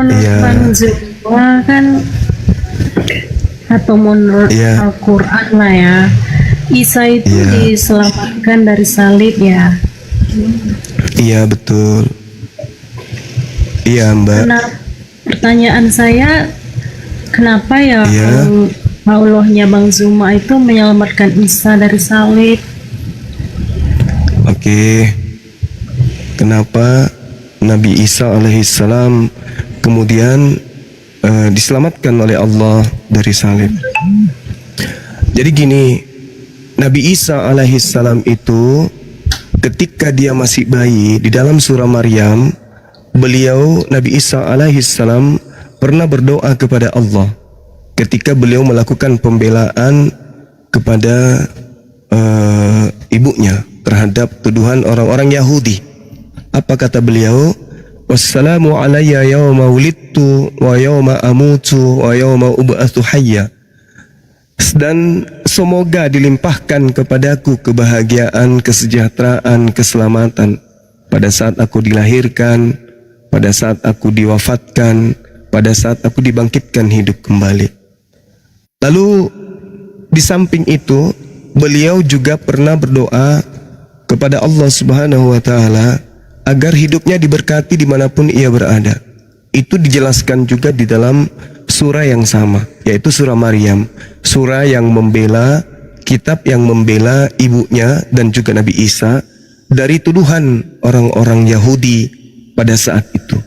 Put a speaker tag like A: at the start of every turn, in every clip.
A: menurut
B: Iya.
A: Bang Zuma kan, atau menurut
B: Iya.
A: Al-Quran lah ya, Isa itu
B: Iya.
A: diselamatkan dari salib ya.
B: Iya, betul. Iya, Mbak.
A: Karena pertanyaan saya, kenapa ya
B: Iya.
A: Allahnya Bang Zuma itu menyelamatkan Isa dari salib?
B: Oke. Kenapa Nabi Isa alaihissalam kemudian diselamatkan oleh Allah dari salib? Jadi gini, Nabi Isa alaihissalam itu ketika dia masih bayi di dalam surah Maryam, beliau Nabi Isa alaihissalam pernah berdoa kepada Allah ketika beliau melakukan pembelaan kepada ibunya terhadap tuduhan orang-orang Yahudi. Apa kata beliau? Wassalamu alayya yawma wulidtu wa yawma amutu wa yawma ub'atsu hayya. Dan semoga dilimpahkan kepadaku kebahagiaan, kesejahteraan, keselamatan pada saat aku dilahirkan, pada saat aku diwafatkan, pada saat aku dibangkitkan hidup kembali. Lalu di samping itu beliau juga pernah berdoa kepada Allah Subhanahu wa Ta'ala agar hidupnya diberkati dimanapun ia berada. Itu dijelaskan juga di dalam surah yang sama, yaitu surah Maryam, surah yang membela, kitab yang membela ibunya dan juga Nabi Isa dari tuduhan orang-orang Yahudi pada saat itu.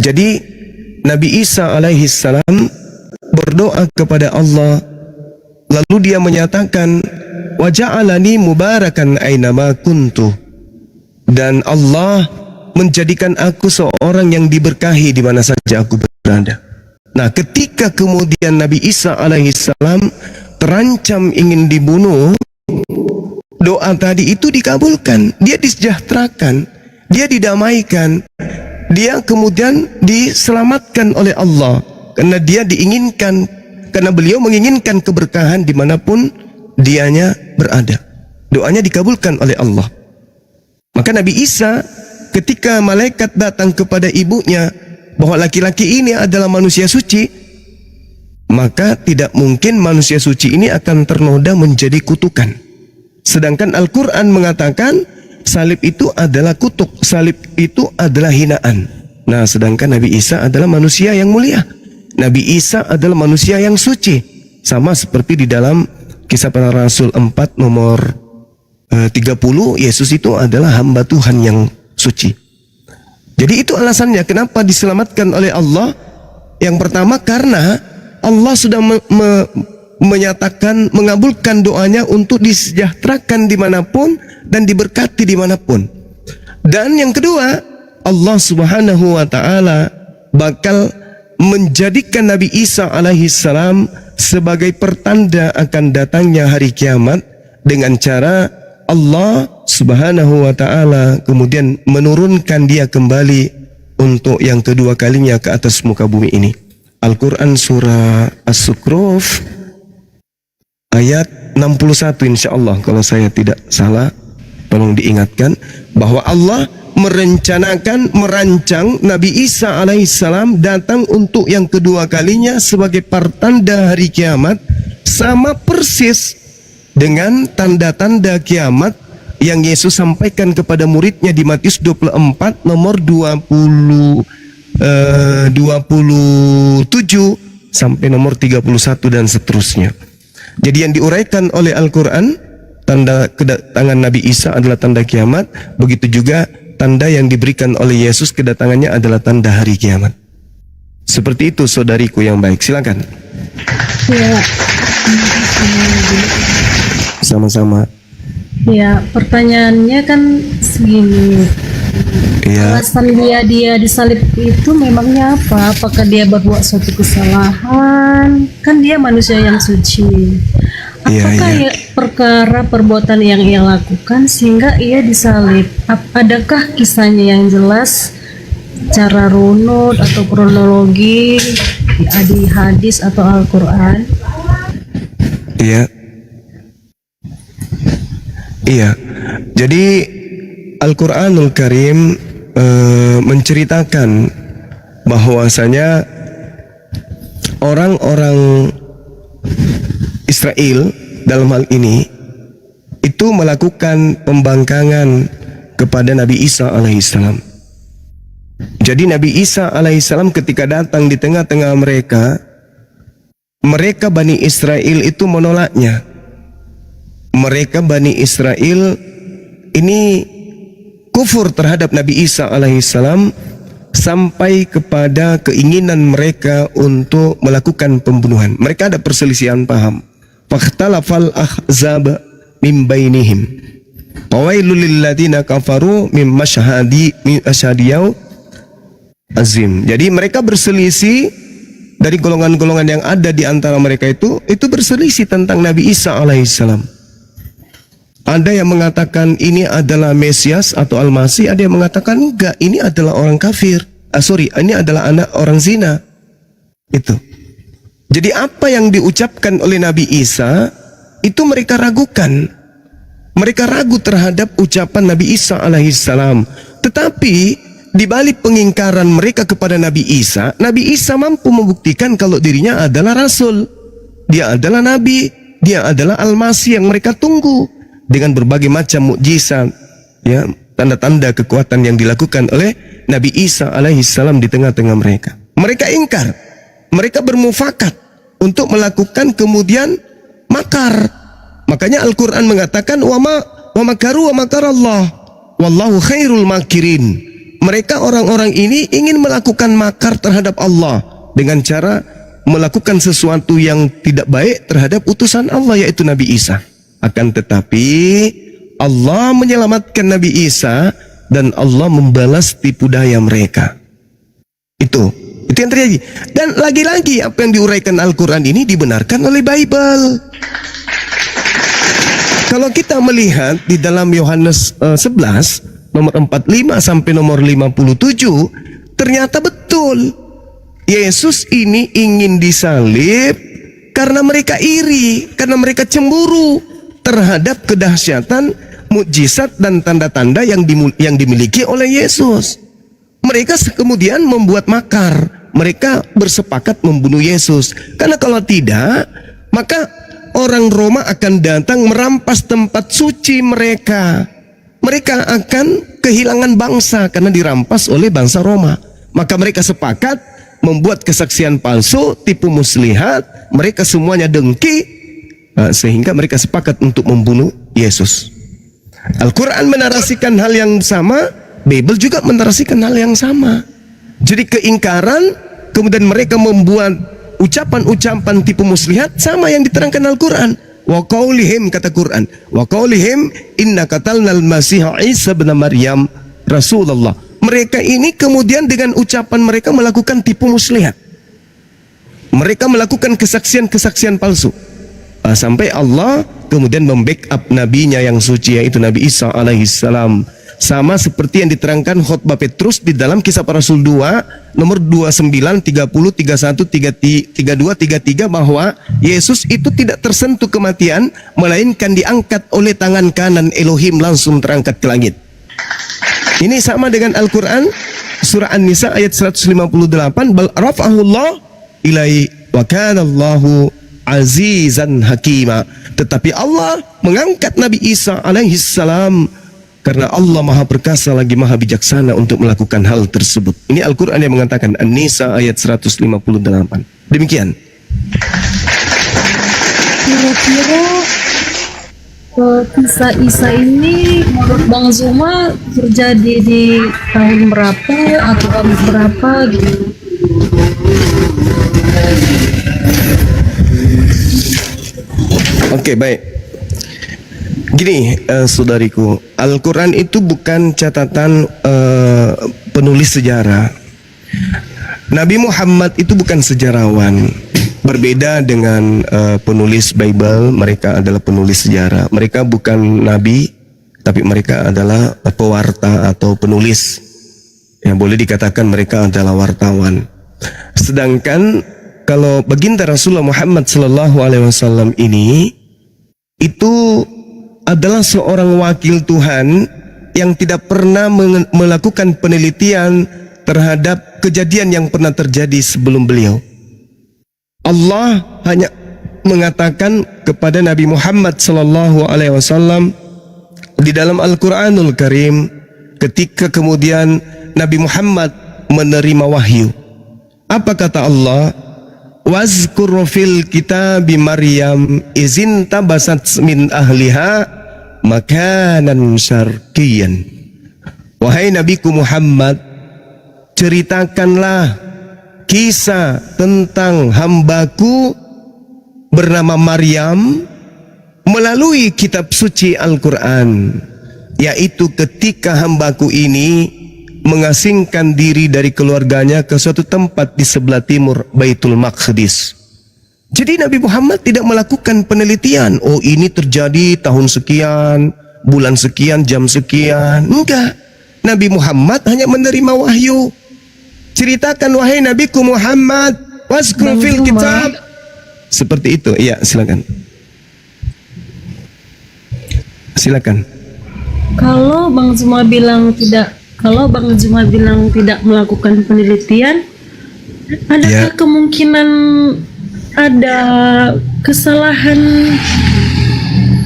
B: Jadi Nabi Isa alaihissalam berdoa kepada Allah, lalu dia menyatakan, wa ja'alani mubarakan ainama kuntu, dan Allah menjadikan aku seorang yang diberkahi di mana saja aku berada. Nah, ketika kemudian Nabi Isa alaihissalam terancam ingin dibunuh, doa tadi itu dikabulkan, dia disejahterakan, dia didamaikan, dia kemudian diselamatkan oleh Allah karena dia diinginkan, karena beliau menginginkan keberkahan dimanapun dianya berada. Doanya dikabulkan oleh Allah. Maka Nabi Isa ketika malaikat datang kepada ibunya bahwa laki-laki ini adalah manusia suci, maka tidak mungkin manusia suci ini akan ternoda menjadi kutukan. Sedangkan Al-Quran mengatakan salib itu adalah kutuk, salib itu adalah hinaan. Nah, sedangkan Nabi Isa adalah manusia yang mulia, Nabi Isa adalah manusia yang suci. Sama seperti di dalam Kisah Para Rasul 4 nomor 30, Yesus itu adalah hamba Tuhan yang suci. Jadi itu alasannya kenapa diselamatkan oleh Allah. Yang pertama karena Allah sudah menyatakan, mengabulkan doanya untuk disejahterakan dimanapun dan diberkati dimanapun. Dan yang kedua, Allah Subhanahu wa Ta'ala bakal menjadikan Nabi Isa alaihissalam sebagai pertanda akan datangnya hari kiamat dengan cara Allah Subhanahu wa Ta'ala kemudian menurunkan dia kembali untuk yang kedua kalinya ke atas muka bumi ini. Al-Quran surah As-Sukhruf ayat 61 insyaallah kalau saya tidak salah, tolong diingatkan bahwa Allah merancang Nabi Isa alaihissalam datang untuk yang kedua kalinya sebagai pertanda hari kiamat, sama persis dengan tanda-tanda kiamat yang Yesus sampaikan kepada muridnya di Matius 24 nomor 27 sampai nomor 31 dan seterusnya. Jadi yang diuraikan oleh Al-Quran, tanda kedatangan Nabi Isa adalah tanda kiamat, begitu juga tanda yang diberikan oleh Yesus kedatangannya adalah tanda hari kiamat. Seperti itu saudariku yang baik, silakan.
A: Ya,
B: Sama-sama.
A: ya, pertanyaannya kan segini.
B: Iya.
A: Alasan dia disalib itu memangnya apa? Apakah dia berbuat suatu kesalahan? Kan dia manusia yang suci. Apakah
B: Iya.
A: perkara perbuatan yang ia lakukan sehingga ia disalib? Adakah kisahnya yang jelas, cara runut atau kronologi di hadis atau Al-Quran?
B: Iya. Iya. Jadi Al-Quranul Karim menceritakan bahwasanya orang-orang Israel dalam hal ini itu melakukan pembangkangan kepada Nabi Isa alaihissalam. Jadi Nabi Isa alaihissalam ketika datang di tengah-tengah mereka Bani Israel itu menolaknya. Mereka Bani Israel ini kufur terhadap Nabi Isa alaihissalam sampai kepada keinginan mereka untuk melakukan pembunuhan. Mereka ada perselisihan paham. Fakhtalafal ahzab min bainihim. Fawailul lilladzina kafaru min asyhadiyau azim. Jadi mereka berselisih dari golongan-golongan yang ada di antara mereka itu berselisih tentang Nabi Isa alaihissalam. Ada yang mengatakan ini adalah Mesias atau Al-Masih, ada yang mengatakan enggak, ini adalah orang kafir. Ini adalah anak orang zina. Itu. Jadi apa yang diucapkan oleh Nabi Isa itu mereka ragukan. Mereka ragu terhadap ucapan Nabi Isa alaihissalam. Tetapi di balik pengingkaran mereka kepada Nabi Isa mampu membuktikan kalau dirinya adalah Rasul. Dia adalah Nabi, dia adalah Al-Masih yang mereka tunggu. Dengan berbagai macam mukjizat, ya, tanda-tanda kekuatan yang dilakukan oleh Nabi Isa alaihissalam di tengah-tengah mereka. Mereka ingkar, mereka bermufakat untuk melakukan kemudian makar. Makanya Al-Quran mengatakan wa makaru wa makarallah wallahu khairul makirin. Mereka orang-orang ini ingin melakukan makar terhadap Allah dengan cara melakukan sesuatu yang tidak baik terhadap utusan Allah, yaitu Nabi Isa. Akan tetapi Allah menyelamatkan Nabi Isa dan Allah membalas tipu daya mereka. Itu yang terjadi. Dan lagi-lagi apa yang diuraikan Al-Quran ini dibenarkan oleh Bible. Kalau kita melihat di dalam Yohanes 11 nomor 45 sampai nomor 57, ternyata betul Yesus ini ingin disalib karena mereka iri, karena mereka cemburu terhadap kedahsyatan mukjizat dan tanda-tanda yang dimiliki oleh Yesus. Mereka kemudian membuat makar. Mereka bersepakat membunuh Yesus. Karena kalau tidak, maka orang Roma akan datang merampas tempat suci mereka. Mereka akan kehilangan bangsa karena dirampas oleh bangsa Roma. Maka mereka sepakat membuat kesaksian palsu, tipu muslihat. Mereka semuanya dengki, sehingga mereka sepakat untuk membunuh Yesus. Al-Quran menarasikan hal yang sama, Bible juga menarasikan hal yang sama. Jadi keingkaran, kemudian mereka membuat ucapan-ucapan tipu muslihat sama yang diterangkan Al-Quran. Wa qaulihim, kata Quran, wa qaulihim inna qatalnal masiha Isa bin Maryam Rasulullah. Mereka ini kemudian dengan ucapan mereka melakukan tipu muslihat. Mereka melakukan kesaksian-kesaksian palsu. Sampai Allah kemudian membackup nabinya yang suci, yaitu Nabi Isa alaihissalam. Sama seperti yang diterangkan khutbah Petrus di dalam Kisah Para Rasul 2 nomor 29, 30, 31, 32, 33, bahwa Yesus itu tidak tersentuh kematian, melainkan diangkat oleh tangan kanan Elohim, langsung terangkat ke langit. Ini sama dengan Al-Quran surah An-Nisa ayat 158, bal rafa'ahullah ilai wa kana Allahu azizan hakima. Tetapi Allah mengangkat Nabi Isa alaihissalam karena Allah maha perkasa lagi maha bijaksana untuk melakukan hal tersebut. Ini Al-Quran yang mengatakan, An-Nisa ayat 158. Demikian.
A: Kira-kira kisah Isa ini menurut Bang Zuma terjadi di tahun berapa atau abad berapa gitu?
B: Oke, baik. Gini, saudariku, Al-Quran itu bukan catatan penulis sejarah. Nabi Muhammad itu bukan sejarawan. Berbeda dengan penulis Bible, mereka adalah penulis sejarah. Mereka bukan nabi, tapi mereka adalah pewarta atau penulis. Yang boleh dikatakan mereka adalah wartawan. Sedangkan kalau baginda Rasulullah Muhammad SAW ini itu adalah seorang wakil Tuhan yang tidak pernah melakukan penelitian terhadap kejadian yang pernah terjadi sebelum beliau. Allah hanya mengatakan kepada Nabi Muhammad sallallahu alaihi wasallam di dalam Al-Qur'anul Karim ketika kemudian Nabi Muhammad menerima wahyu. Apa kata Allah? Wazkur fil kitabi Maryam izin tabasat min ahliha makanan syarqiyan. Wahai Nabiku Muhammad, ceritakanlah kisah tentang hambaku bernama Maryam melalui kitab suci Al-Quran, yaitu ketika hambaku ini mengasingkan diri dari keluarganya ke suatu tempat di sebelah timur Baitul Maqdis. Jadi Nabi Muhammad tidak melakukan penelitian, oh ini terjadi tahun sekian, bulan sekian, jam sekian. Enggak. Nabi Muhammad hanya menerima wahyu. Ceritakan wahai Nabiku Muhammad, wazkur fil kitab. Seperti itu. Iya, silakan. Silakan.
A: Kalau Bang Zuma bilang tidak melakukan penelitian, adakah kemungkinan ada kesalahan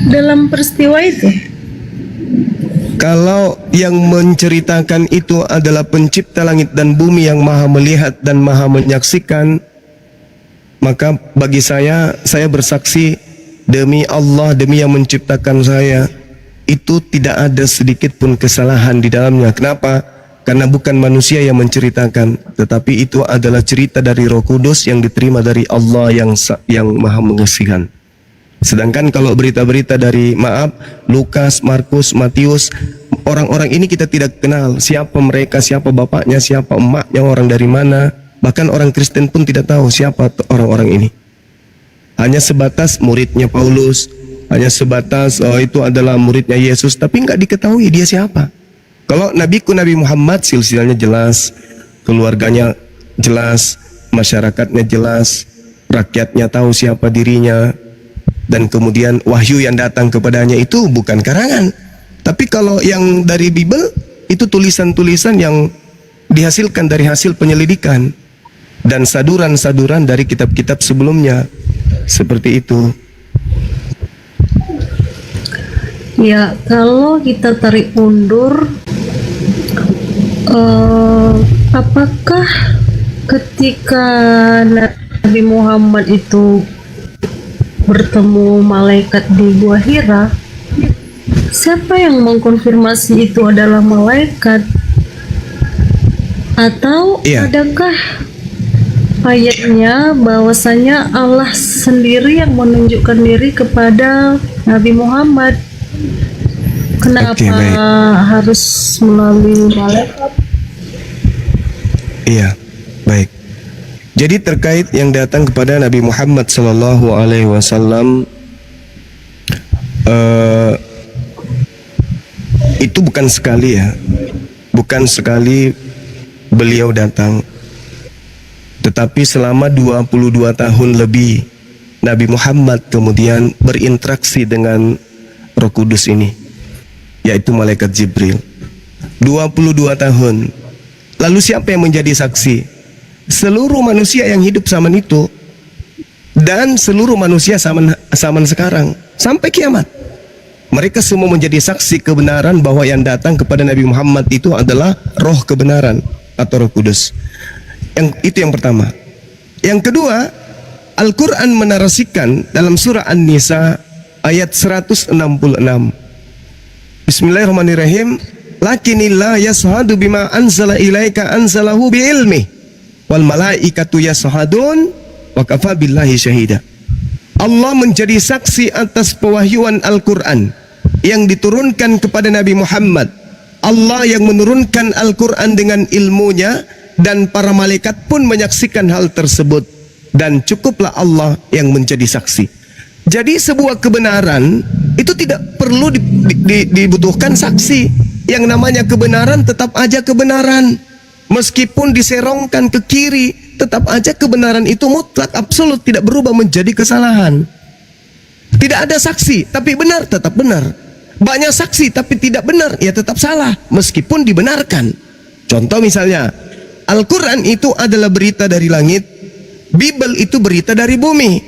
A: dalam peristiwa itu?
B: Kalau yang menceritakan itu adalah pencipta langit dan bumi yang maha melihat dan maha menyaksikan, maka bagi saya bersaksi demi Allah, demi yang menciptakan saya, itu tidak ada sedikit pun kesalahan di dalamnya. Kenapa? Karena bukan manusia yang menceritakan, tetapi itu adalah cerita dari Roh Kudus yang diterima dari Allah yang maha mengasihan. Sedangkan kalau berita-berita dari Lukas, Markus, Matius, orang-orang ini kita tidak kenal siapa mereka, siapa bapaknya, siapa emaknya, orang dari mana. Bahkan orang Kristen pun tidak tahu siapa orang-orang ini. Hanya sebatas muridnya Paulus, hanya sebatas itu adalah muridnya Yesus, tapi nggak diketahui dia siapa. Kalau Nabi Muhammad silsilahnya jelas, keluarganya jelas, masyarakatnya jelas, rakyatnya tahu siapa dirinya, dan kemudian wahyu yang datang kepadanya itu bukan karangan. Tapi kalau yang dari Bible itu tulisan-tulisan yang dihasilkan dari hasil penyelidikan dan saduran-saduran dari kitab-kitab sebelumnya. Seperti itu.
A: Ya, kalau kita tarik mundur, apakah ketika Nabi Muhammad itu bertemu malaikat di Gua Hira, siapa yang mengkonfirmasi itu adalah malaikat? Atau adakah ayatnya bahwasanya Allah sendiri yang menunjukkan diri kepada Nabi Muhammad? Kenapa harus melalui malaikat?
B: Iya, baik. Jadi terkait yang datang kepada Nabi Muhammad sallallahu alaihi wasallam, itu bukan sekali beliau datang, tetapi selama 22 tahun lebih Nabi Muhammad kemudian berinteraksi dengan Roh Kudus ini, yaitu malaikat Jibril. 22 tahun. Lalu siapa yang menjadi saksi? Seluruh manusia yang hidup zaman itu dan seluruh manusia zaman sekarang sampai kiamat. Mereka semua menjadi saksi kebenaran bahwa yang datang kepada Nabi Muhammad itu adalah roh kebenaran atau Roh Kudus. Itu yang pertama. Yang kedua, Al-Quran menarasikan dalam surah An-Nisa ayat 166. Bismillahirrahmanirrahim. Lakinillah yashhadu bima anzala ilaika anzalahu biilmi wal malaikatu yashhadun wa kafa billahi syahida. Allah menjadi saksi atas pewahyuan Al-Quran yang diturunkan kepada Nabi Muhammad. Allah yang menurunkan Al-Quran dengan ilmunya, dan para malaikat pun menyaksikan hal tersebut, dan cukuplah Allah yang menjadi saksi. Jadi sebuah kebenaran itu tidak perlu dibutuhkan saksi. Yang namanya kebenaran tetap aja kebenaran. Meskipun diserongkan ke kiri, tetap aja kebenaran itu mutlak, absolut, tidak berubah menjadi kesalahan. Tidak ada saksi tapi benar, tetap benar. Banyak saksi tapi tidak benar, ya tetap salah meskipun dibenarkan. Contoh misalnya, Al-Quran itu adalah berita dari langit, Bible itu berita dari bumi.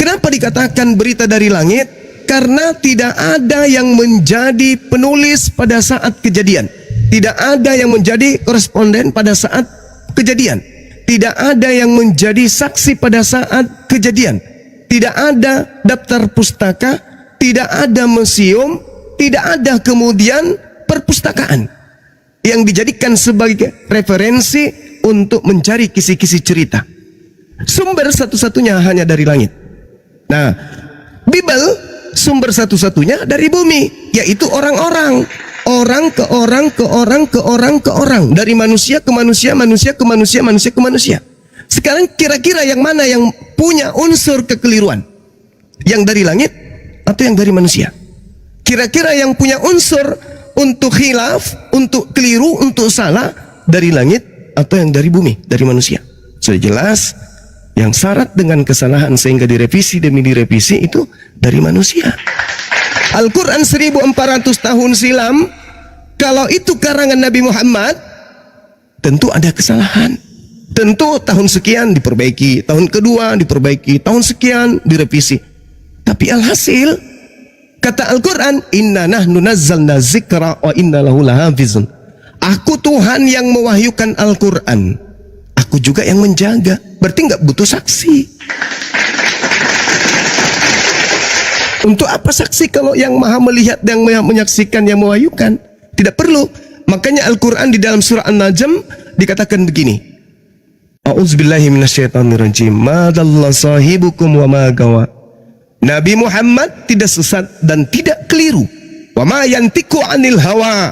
B: Kenapa dikatakan berita dari langit? Karena tidak ada yang menjadi penulis pada saat kejadian. Tidak ada yang menjadi koresponden pada saat kejadian. Tidak ada yang menjadi saksi pada saat kejadian. Tidak ada daftar pustaka, tidak ada museum, tidak ada kemudian perpustakaan yang dijadikan sebagai referensi untuk mencari kisi-kisi cerita. Sumber satu-satunya hanya dari langit. Nah, Bible sumber satu-satunya dari bumi, yaitu orang-orang. Orang ke orang, ke orang, ke orang, ke orang. Dari manusia ke manusia, manusia ke manusia, manusia ke manusia. Sekarang kira-kira yang mana yang punya unsur kekeliruan? Yang dari langit atau yang dari manusia? Kira-kira yang punya unsur untuk khilaf, untuk keliru, untuk salah, dari langit atau yang dari bumi, dari manusia? Sudah jelas, yang syarat dengan kesalahan sehingga direvisi demi direvisi itu dari manusia. Al-Quran 1400 tahun silam, kalau itu karangan Nabi Muhammad, tentu ada kesalahan. Tentu tahun sekian diperbaiki, tahun kedua diperbaiki, tahun sekian direvisi. Tapi alhasil, kata Al-Quran, inna nahnu nazzalna zikra wa inna lahu lahafizun. Aku Tuhan yang mewahyukan Al-Quran, aku juga yang menjaga. Berarti nggak butuh saksi. Untuk apa saksi kalau yang maha melihat, yang maha menyaksikan, yang mewahyukan? Tidak perlu. Makanya Al-Quran di dalam surah An-Najm dikatakan begini, A'udzubillahi minasyaitonirrajim, ma dalla sahibukum wa ma gawa. Nabi Muhammad tidak sesat dan tidak keliru. Wa ma yantiqu anil hawa.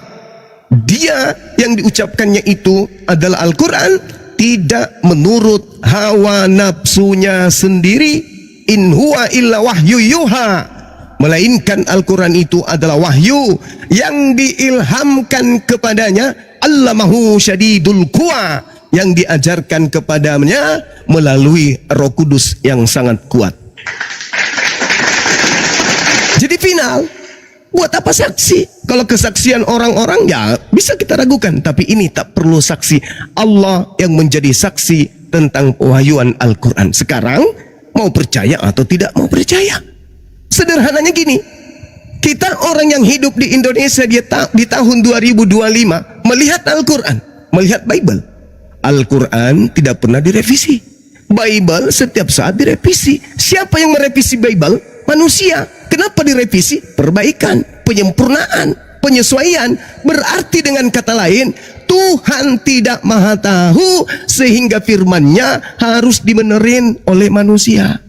B: Dia yang diucapkannya itu adalah Al-Quran, tidak menurut hawa nafsunya sendiri. In huwa illa wahyu yuha. Melainkan Al-Quran itu adalah wahyu yang diilhamkan kepadanya, allamahu syadidul quwa, yang diajarkan kepadanya melalui Roh Kudus yang sangat kuat. Jadi final, buat apa saksi? Kalau kesaksian orang-orang ya bisa kita ragukan, tapi ini tak perlu saksi. Allah yang menjadi saksi tentang pewahyuan Al-Quran. Sekarang mau percaya atau tidak mau percaya? Sederhananya gini, kita orang yang hidup di Indonesia di tahun 2025 melihat Al-Quran, melihat Bible. Al-Quran tidak pernah direvisi. Bible setiap saat direvisi. Siapa yang merevisi Bible? Manusia. Kenapa direvisi? Perbaikan, penyempurnaan, penyesuaian. Berarti dengan kata lain, Tuhan tidak maha tahu sehingga firman-Nya harus dibenerin oleh manusia.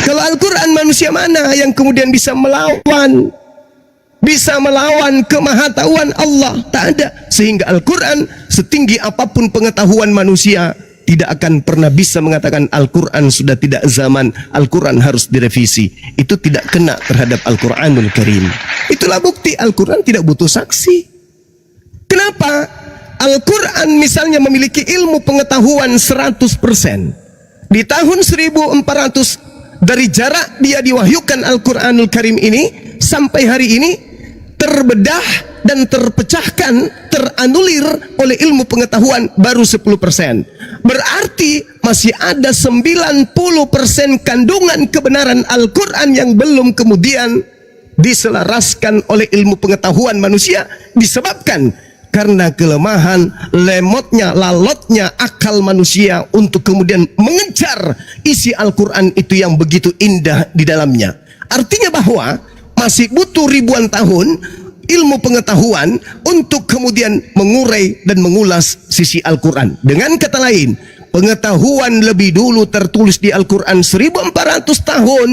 B: Kalau Al-Quran, manusia mana yang kemudian bisa melawan kemahatauan Allah? Tak ada. Sehingga Al-Quran setinggi apapun pengetahuan manusia tidak akan pernah bisa mengatakan Al-Quran sudah tidak zaman, Al-Quran harus direvisi. Itu tidak kena terhadap Al-Quranul Karim. Itulah bukti Al-Quran tidak butuh saksi. Kenapa? Al-Quran misalnya memiliki ilmu pengetahuan 100%. Di tahun 1400 dari jarak dia diwahyukan Al-Quranul Karim ini sampai hari ini terbedah dan terpecahkan, teranulir oleh ilmu pengetahuan baru 10%. Berarti masih ada 90% kandungan kebenaran Al-Quran yang belum kemudian diselaraskan oleh ilmu pengetahuan manusia, disebabkan karena kelemahan, lemotnya, lalotnya akal manusia untuk kemudian mengejar isi Al-Quran itu yang begitu indah di dalamnya. Artinya bahwa masih butuh ribuan tahun ilmu pengetahuan untuk kemudian mengurai dan mengulas sisi Al-Quran. Dengan kata lain, pengetahuan lebih dulu tertulis di Al-Quran 1400 tahun,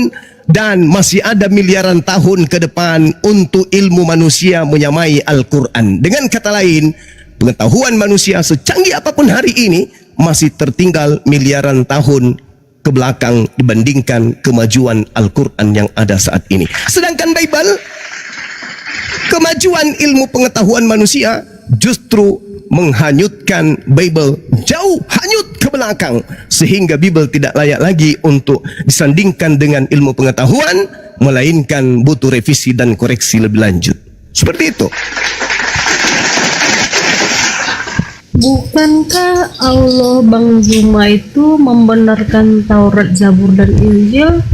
B: dan masih ada miliaran tahun ke depan untuk ilmu manusia menyamai Al-Quran. Dengan kata lain, pengetahuan manusia secanggih apapun hari ini masih tertinggal miliaran tahun ke belakang dibandingkan kemajuan Al-Quran yang ada saat ini. Sedangkan Bible, kemajuan ilmu pengetahuan manusia justru menghanyutkan Bible jauh hanyut ke belakang, sehingga Bible tidak layak lagi untuk disandingkan dengan ilmu pengetahuan, melainkan butuh revisi dan koreksi lebih lanjut. Seperti itu.
A: Bukankah Allah Bang Juma itu membenarkan Taurat, Zabur, dan Injil?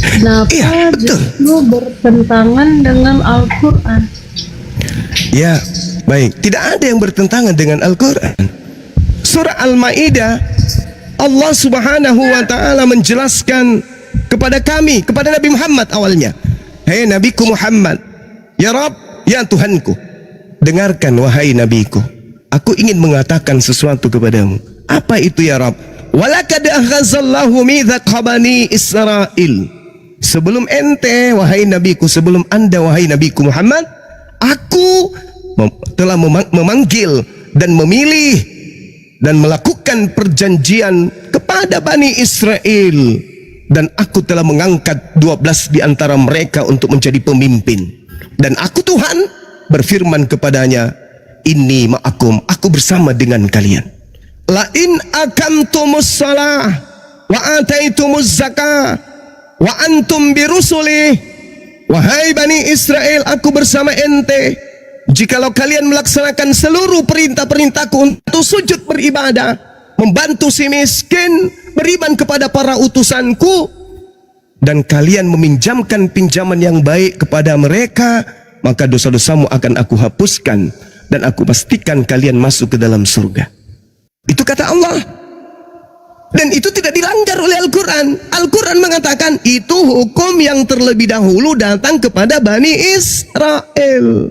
A: Kenapa
B: Iya, betul.
A: justru bertentangan dengan Al-Quran?
B: Ya, baik. Tidak ada yang bertentangan dengan Al-Quran. Surah Al-Ma'idah, Allah Subhanahu wa ta'ala menjelaskan kepada kami, kepada Nabi Muhammad awalnya. Hei Nabiku Muhammad, ya Rabb, ya Tuhanku, dengarkan wahai Nabiku, aku ingin mengatakan sesuatu kepadamu. Apa itu ya Rabb? Walakad akhazallahu mithaqa bani Israel. Sebelum ente wahai Nabiku, sebelum anda wahai Nabiku Muhammad, aku telah memanggil dan memilih dan melakukan perjanjian kepada Bani Israel, dan aku telah mengangkat 12 di antara mereka untuk menjadi pemimpin, dan aku Tuhan berfirman kepadanya, inni ma'akum, aku bersama dengan kalian. La in akamtumus salah wa ataitumuz zakah wa antum birusuli, wahai Bani Israel, aku bersama ente jikalau kalian melaksanakan seluruh perintah-perintahku untuk sujud beribadah, membantu si miskin, beriman kepada para utusanku, dan kalian meminjamkan pinjaman yang baik kepada mereka, maka dosa-dosamu akan aku hapuskan dan aku pastikan kalian masuk ke dalam surga. Itu kata Allah. Dan itu tidak dilanggar oleh Al-Quran. Al-Quran mengatakan itu hukum yang terlebih dahulu datang kepada Bani Israel.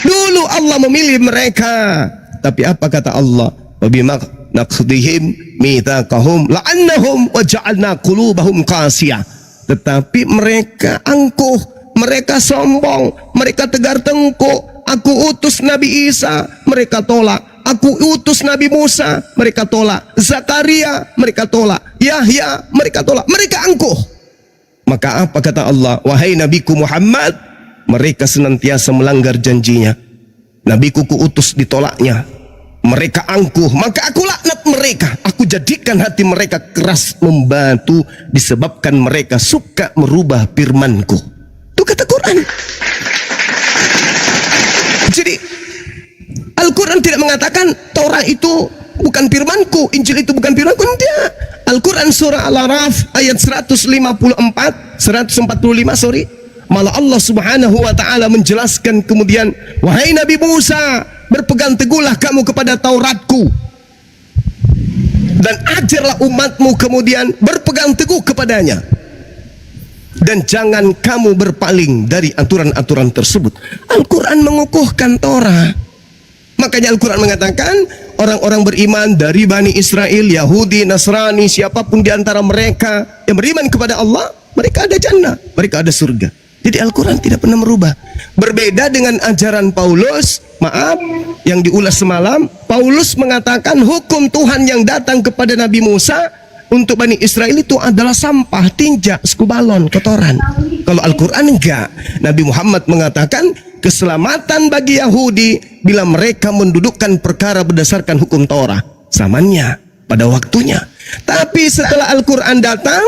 B: Dulu Allah memilih mereka. Tapi apa kata Allah? Wabima naqdihim mitsaqahum la'annahum wa ja'alna qulubahum qasiyah. Tetapi mereka angkuh, mereka sombong, mereka tegar tengkuk. Aku utus Nabi Isa, mereka tolak. Aku utus Nabi Musa, mereka tolak. Zakaria, mereka tolak. Yahya, mereka tolak. Mereka angkuh. Maka apa kata Allah? Wahai Nabiku Muhammad, mereka senantiasa melanggar janjinya. Nabiku kuutus ditolaknya. Mereka angkuh, maka aku laknat mereka. Aku jadikan hati mereka keras membatu disebabkan mereka suka merubah firmanku. Itu kata Quran. Jadi Al-Quran tidak mengatakan Taurat itu bukan firmanku, Injil itu bukan firmanku. Tidak. Al-Quran surah Al-Araf ayat 145 sorry. Malah Allah Subhanahu wa ta'ala menjelaskan kemudian, wahai Nabi Musa, berpegang teguhlah kamu kepada Tauratku dan ajarlah umatmu kemudian berpegang teguh kepadanya, dan jangan kamu berpaling dari aturan-aturan tersebut. Al-Quran mengukuhkan Taurat. Makanya Al-Quran mengatakan orang-orang beriman dari Bani Israel, Yahudi, Nasrani, siapapun di antara mereka yang beriman kepada Allah, mereka ada jannah, mereka ada surga. Jadi Al-Quran tidak pernah merubah. Berbeda dengan ajaran Paulus, maaf, yang diulas semalam. Paulus mengatakan hukum Tuhan yang datang kepada Nabi Musa untuk Bani Israel itu adalah sampah, tinja, skubalon, kotoran. Kalau Al-Quran enggak. Nabi Muhammad mengatakan keselamatan bagi Yahudi bila mereka mendudukkan perkara berdasarkan hukum Taurat. Zamannya, pada waktunya. Tapi setelah Al-Quran datang,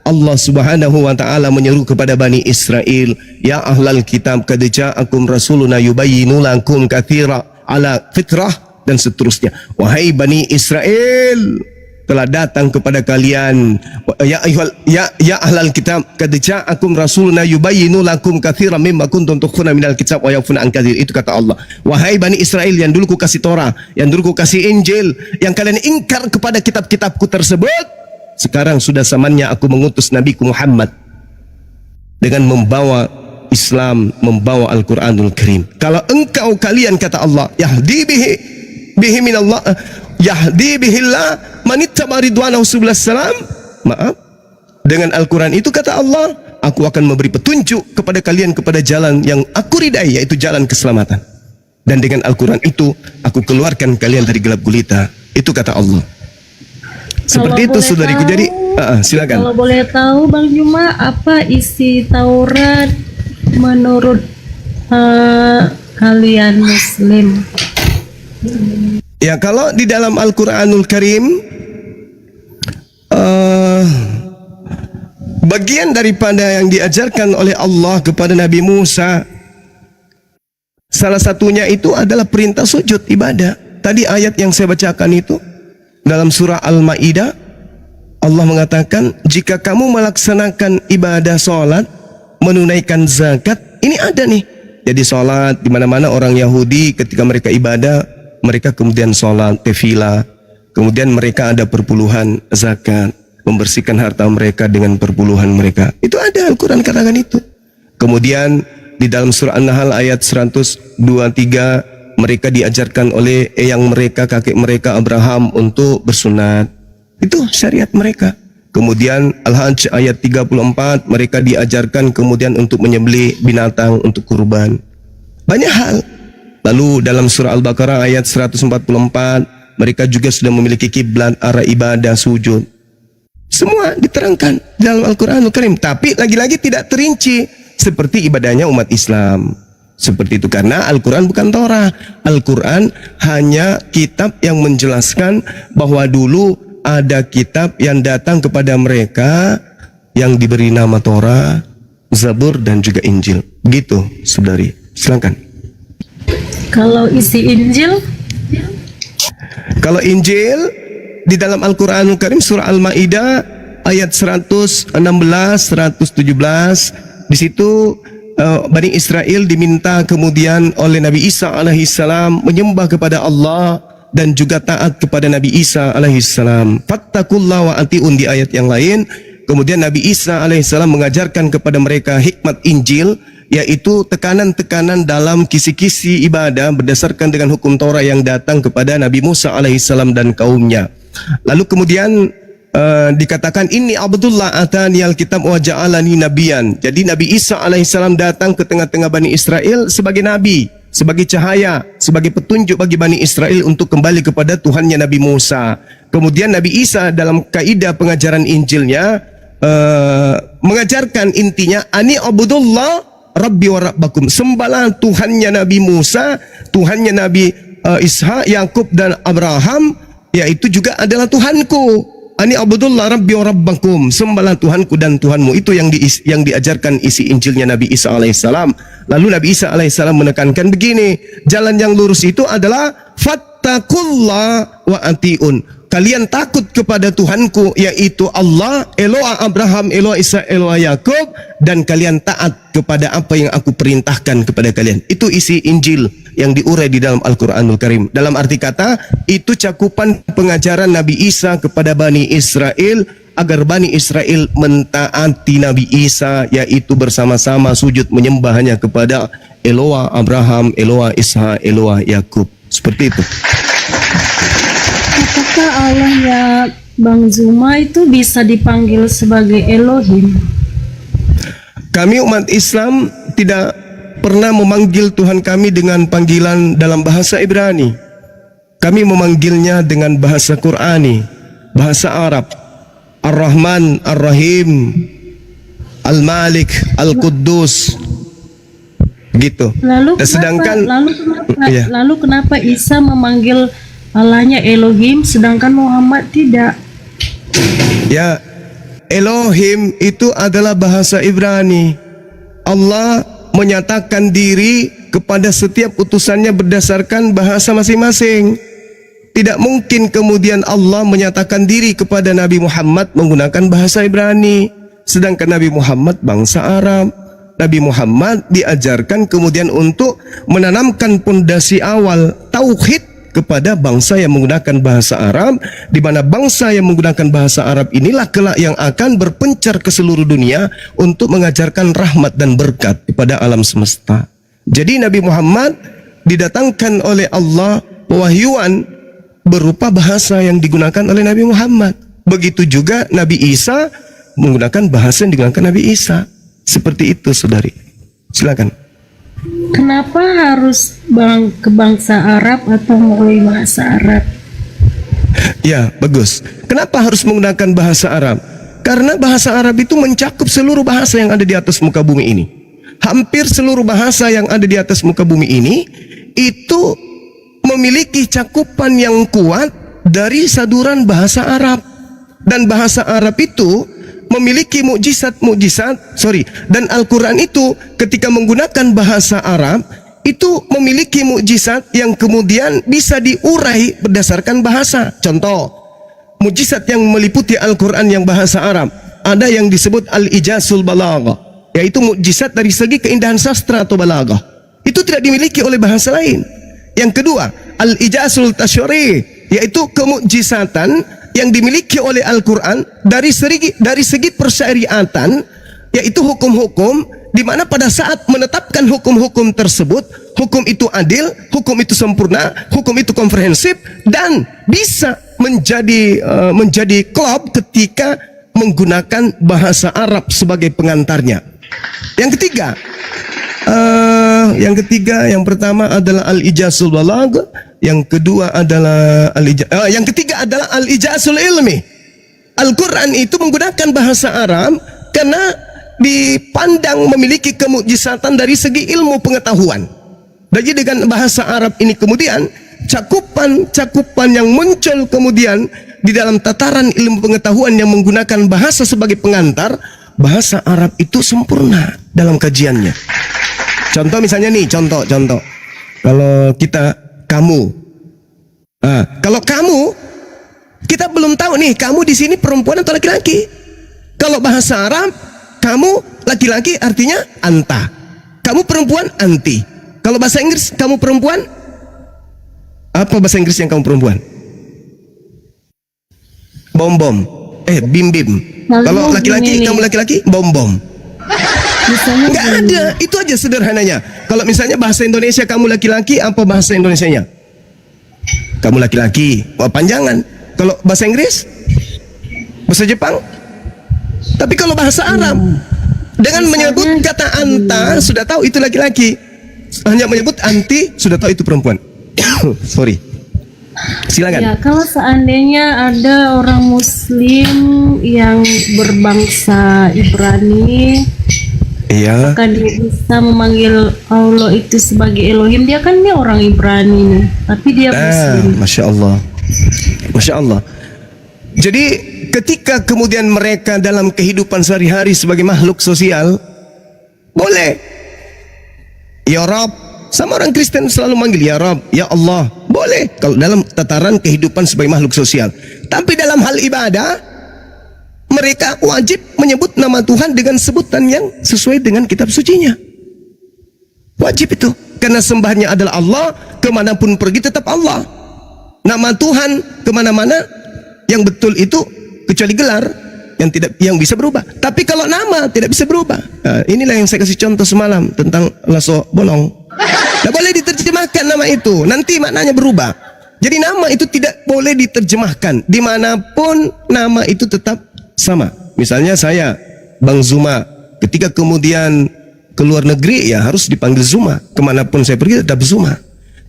B: Allah Subhanahu wa ta'ala menyeru kepada Bani Israel, ya ahlal kitab qad ja'akum rasuluna yubayyinu lakum katsira ala fitrah, dan seterusnya. Wahai Bani Israel, telah datang kepada kalian, ya ahlal kitab qad ja'akum rasuluna yubayyinu lakum katsiran mimma kuntum tukhfuna minal kitab wa ya'funa an katsir. Itu kata Allah. Wahai Bani Israel yang dulu ku kasih Torah, yang dulu ku kasih Injil, yang kalian ingkar kepada kitab-kitabku tersebut, sekarang sudah zamannya aku mengutus Nabiku Muhammad dengan membawa Islam, membawa Al-Quranul Karim. Kalau engkau kalian, kata Allah, yahdi bihi minallah, yahdi bihillah manittaba ridwanahu subul salam. Maaf, dengan Al-Quran itu kata Allah, aku akan memberi petunjuk kepada kalian kepada jalan yang aku ridai, yaitu jalan keselamatan. Dan dengan Al-Quran itu aku keluarkan kalian dari gelap gulita. Itu kata Allah. Seperti itu saudariku. Jadi silakan.
A: Kalau boleh tahu Bang Juma, apa isi Taurat menurut kalian Muslim?
B: Ya, kalau di dalam Al-Quranul Karim, bagian daripada yang diajarkan oleh Allah kepada Nabi Musa Salah satunya itu adalah perintah sujud ibadah. Tadi ayat yang saya bacakan itu dalam surah Al-Maidah, Allah mengatakan, jika kamu melaksanakan ibadah sholat, menunaikan zakat, ini ada nih. Jadi sholat, di mana-mana orang Yahudi ketika mereka ibadah, mereka kemudian sholat, tefilah, kemudian mereka ada perpuluhan zakat, membersihkan harta mereka dengan perpuluhan mereka. Itu ada Al-Quran katakan itu. Kemudian di dalam surah An-Nahl ayat 123, mereka diajarkan oleh eyang mereka, kakek mereka Abraham untuk bersunat. Itu syariat mereka. Kemudian Al-Hajj ayat 34, mereka diajarkan kemudian untuk menyembelih binatang untuk kurban. Banyak hal. Lalu dalam surah Al-Baqarah ayat 144, mereka juga sudah memiliki kiblat, arah ibadah, sujud. Semua diterangkan dalam Al-Quranul Karim. Tapi lagi-lagi tidak terinci seperti ibadahnya umat Islam. Seperti itu, karena Al-Quran bukan Torah. Al-Quran hanya kitab yang menjelaskan bahwa dulu ada kitab yang datang kepada mereka yang diberi nama Torah, Zabur, dan juga Injil. Begitu, saudari. Silakan.
A: Kalau isi Injil,
B: Kalau Injil di dalam Al-Quranul Karim surah Al-Maidah ayat 116, 117, di situ Bani Israel diminta kemudian oleh Nabi Isa alaihissalam menyembah kepada Allah dan juga taat kepada Nabi Isa alaihissalam. Fattakullah wa atiun di ayat yang lain. Kemudian Nabi Isa alaihissalam mengajarkan kepada mereka hikmat Injil, yaitu tekanan-tekanan dalam kisi-kisi ibadah berdasarkan dengan hukum Torah yang datang kepada Nabi Musa alaihissalam dan kaumnya. Lalu kemudian dikatakan ini Abdullah atani alkitab wa ja'alani nabiyan. Jadi Nabi Isa alaihissalam datang ke tengah-tengah Bani Israel sebagai nabi, sebagai cahaya, sebagai petunjuk bagi Bani Israel untuk kembali kepada Tuhannya Nabi Musa. Kemudian Nabi Isa dalam kaidah pengajaran Injilnya mengajarkan intinya ani Abdullah Rabbi wa Rabbakum, sembahlah Tuhannya Nabi Musa, Tuhannya Nabi Ishak, Yakub dan Abraham, yaitu juga adalah Tuhanku. Ani Abdullah Rabbi wa Rabbakum, sembahlah Tuhanku dan Tuhanmu. Itu yang diajarkan isi Injilnya Nabi Isa alaihissalam. Lalu Nabi Isa alaihissalam menekankan begini, jalan yang lurus itu adalah fattakullah wa atiun. Kalian takut kepada Tuhanku, yaitu Allah, Eloah Abraham, Eloah Isa, Eloah Yakub, dan kalian taat kepada apa yang aku perintahkan kepada kalian. Itu isi Injil yang diurai di dalam Al-Quranul Karim. Dalam arti kata, itu cakupan pengajaran Nabi Isa kepada Bani Israel, agar Bani Israel mentaati Nabi Isa, yaitu bersama-sama sujud menyembahnya kepada Eloah Abraham, Eloah Isa, Eloah Yakub. Seperti itu.
A: apakah Allahnya Bang Zuma itu bisa dipanggil sebagai Elohim?
B: Kami umat Islam tidak pernah memanggil Tuhan kami dengan panggilan dalam bahasa Ibrani. Kami memanggilnya dengan bahasa Qurani, bahasa Arab. Ar-Rahman, Ar-Rahim, Al-Malik, Al-Quddus. Gitu.
A: Lalu kenapa Isa memanggil Allahnya Elohim sedangkan Muhammad tidak?
B: Ya, Elohim itu adalah bahasa Ibrani. Allah menyatakan diri kepada setiap utusannya berdasarkan bahasa masing-masing. Tidak mungkin kemudian Allah menyatakan diri kepada Nabi Muhammad menggunakan bahasa Ibrani, sedangkan Nabi Muhammad bangsa Arab. Nabi Muhammad diajarkan kemudian untuk menanamkan pondasi awal tauhid kepada bangsa yang menggunakan bahasa Arab, di mana bangsa yang menggunakan bahasa Arab inilah kelak yang akan berpencar ke seluruh dunia untuk mengajarkan rahmat dan berkat kepada alam semesta. Jadi Nabi Muhammad didatangkan oleh Allah pewahyuan berupa bahasa yang digunakan oleh Nabi Muhammad. Begitu juga Nabi Isa menggunakan bahasa yang digunakan Nabi Isa. Seperti itu, saudari. Silakan.
A: Kenapa harus ke bangsa Arab atau melalui bahasa Arab?
B: Ya, bagus. Kenapa harus menggunakan bahasa Arab? Karena bahasa Arab itu mencakup seluruh bahasa yang ada di atas muka bumi ini. Hampir seluruh bahasa yang ada di atas muka bumi ini itu memiliki cakupan yang kuat dari saduran bahasa Arab. Dan bahasa Arab itu memiliki mukjizat-mukjizat, dan Al-Quran itu ketika menggunakan bahasa Arab itu memiliki mukjizat yang kemudian bisa diurai berdasarkan bahasa. Contoh, mukjizat yang meliputi Al-Quran yang bahasa Arab, ada yang disebut al-ijazul balaghah, yaitu mukjizat dari segi keindahan sastra atau balaghah. Itu tidak dimiliki oleh bahasa lain. Yang kedua, al-ijazul tasyri', yaitu kemukjizatan yang dimiliki oleh Al-Quran dari segi persyariatan, yaitu hukum-hukum di mana pada saat menetapkan hukum-hukum tersebut, hukum itu adil, hukum itu sempurna, hukum itu komprehensif, dan bisa menjadi klop ketika menggunakan bahasa Arab sebagai pengantarnya. Yang ketiga, yang pertama adalah al-ijazul balagh, yang kedua adalah yang ketiga adalah al-ijazul ilmi. Al-Quran itu menggunakan bahasa Arab karena dipandang memiliki kemukjizatan dari segi ilmu pengetahuan. Jadi dengan bahasa Arab ini kemudian cakupan yang muncul kemudian di dalam tataran ilmu pengetahuan yang menggunakan bahasa sebagai pengantar, bahasa Arab itu sempurna dalam kajiannya. Contoh misalnya nih, contoh. Kalau kalau kamu, kita belum tahu nih kamu di sini perempuan atau laki-laki. Kalau bahasa Arab, kamu laki-laki artinya anta, kamu perempuan anti. Kalau bahasa Inggris, kamu perempuan, apa bahasa Inggris yang kamu perempuan? Bom-bom, bim-bim. Kalau laki-laki, kamu laki-laki, bom-bom. Nggak ada, itu aja sederhananya. Kalau misalnya bahasa Indonesia kamu laki-laki, apa bahasa Indonesianya? Kamu laki-laki, panjangan. Kalau bahasa Inggris, bahasa Jepang. Tapi kalau bahasa Arab, dengan menyebut kata anta, sudah tahu itu laki-laki. Hanya menyebut anti, sudah tahu itu perempuan. Sorry. Silakan.
A: Ya, kalau seandainya ada orang Muslim yang berbangsa Ibrani,
B: iya,
A: apakah dia bisa memanggil Allah itu sebagai Elohim? Dia orang Ibrani nih, tapi dia Muslim.
B: Masya Allah, Masya Allah. Jadi ketika kemudian mereka dalam kehidupan sehari-hari sebagai makhluk sosial, boleh ya Rabb. Sama orang Kristen selalu manggil ya Rabb, ya Allah, boleh kalau dalam tataran kehidupan sebagai makhluk sosial. Tapi dalam hal ibadah, mereka wajib menyebut nama Tuhan dengan sebutan yang sesuai dengan kitab sucinya. Wajib itu, karena sembahnya adalah Allah, kemanapun pergi tetap Allah. Nama Tuhan kemana-mana yang betul itu kecuali gelar yang bisa berubah. Tapi kalau nama tidak bisa berubah. Nah, inilah yang saya kasih contoh semalam tentang laso bolong. Tidak boleh diterjemahkan nama itu, nanti maknanya berubah. Jadi nama itu tidak boleh diterjemahkan. Dimanapun nama itu tetap sama. Misalnya saya, Bang Zuma, ketika kemudian ke luar negeri ya harus dipanggil Zuma. Kemanapun saya pergi tetap Zuma.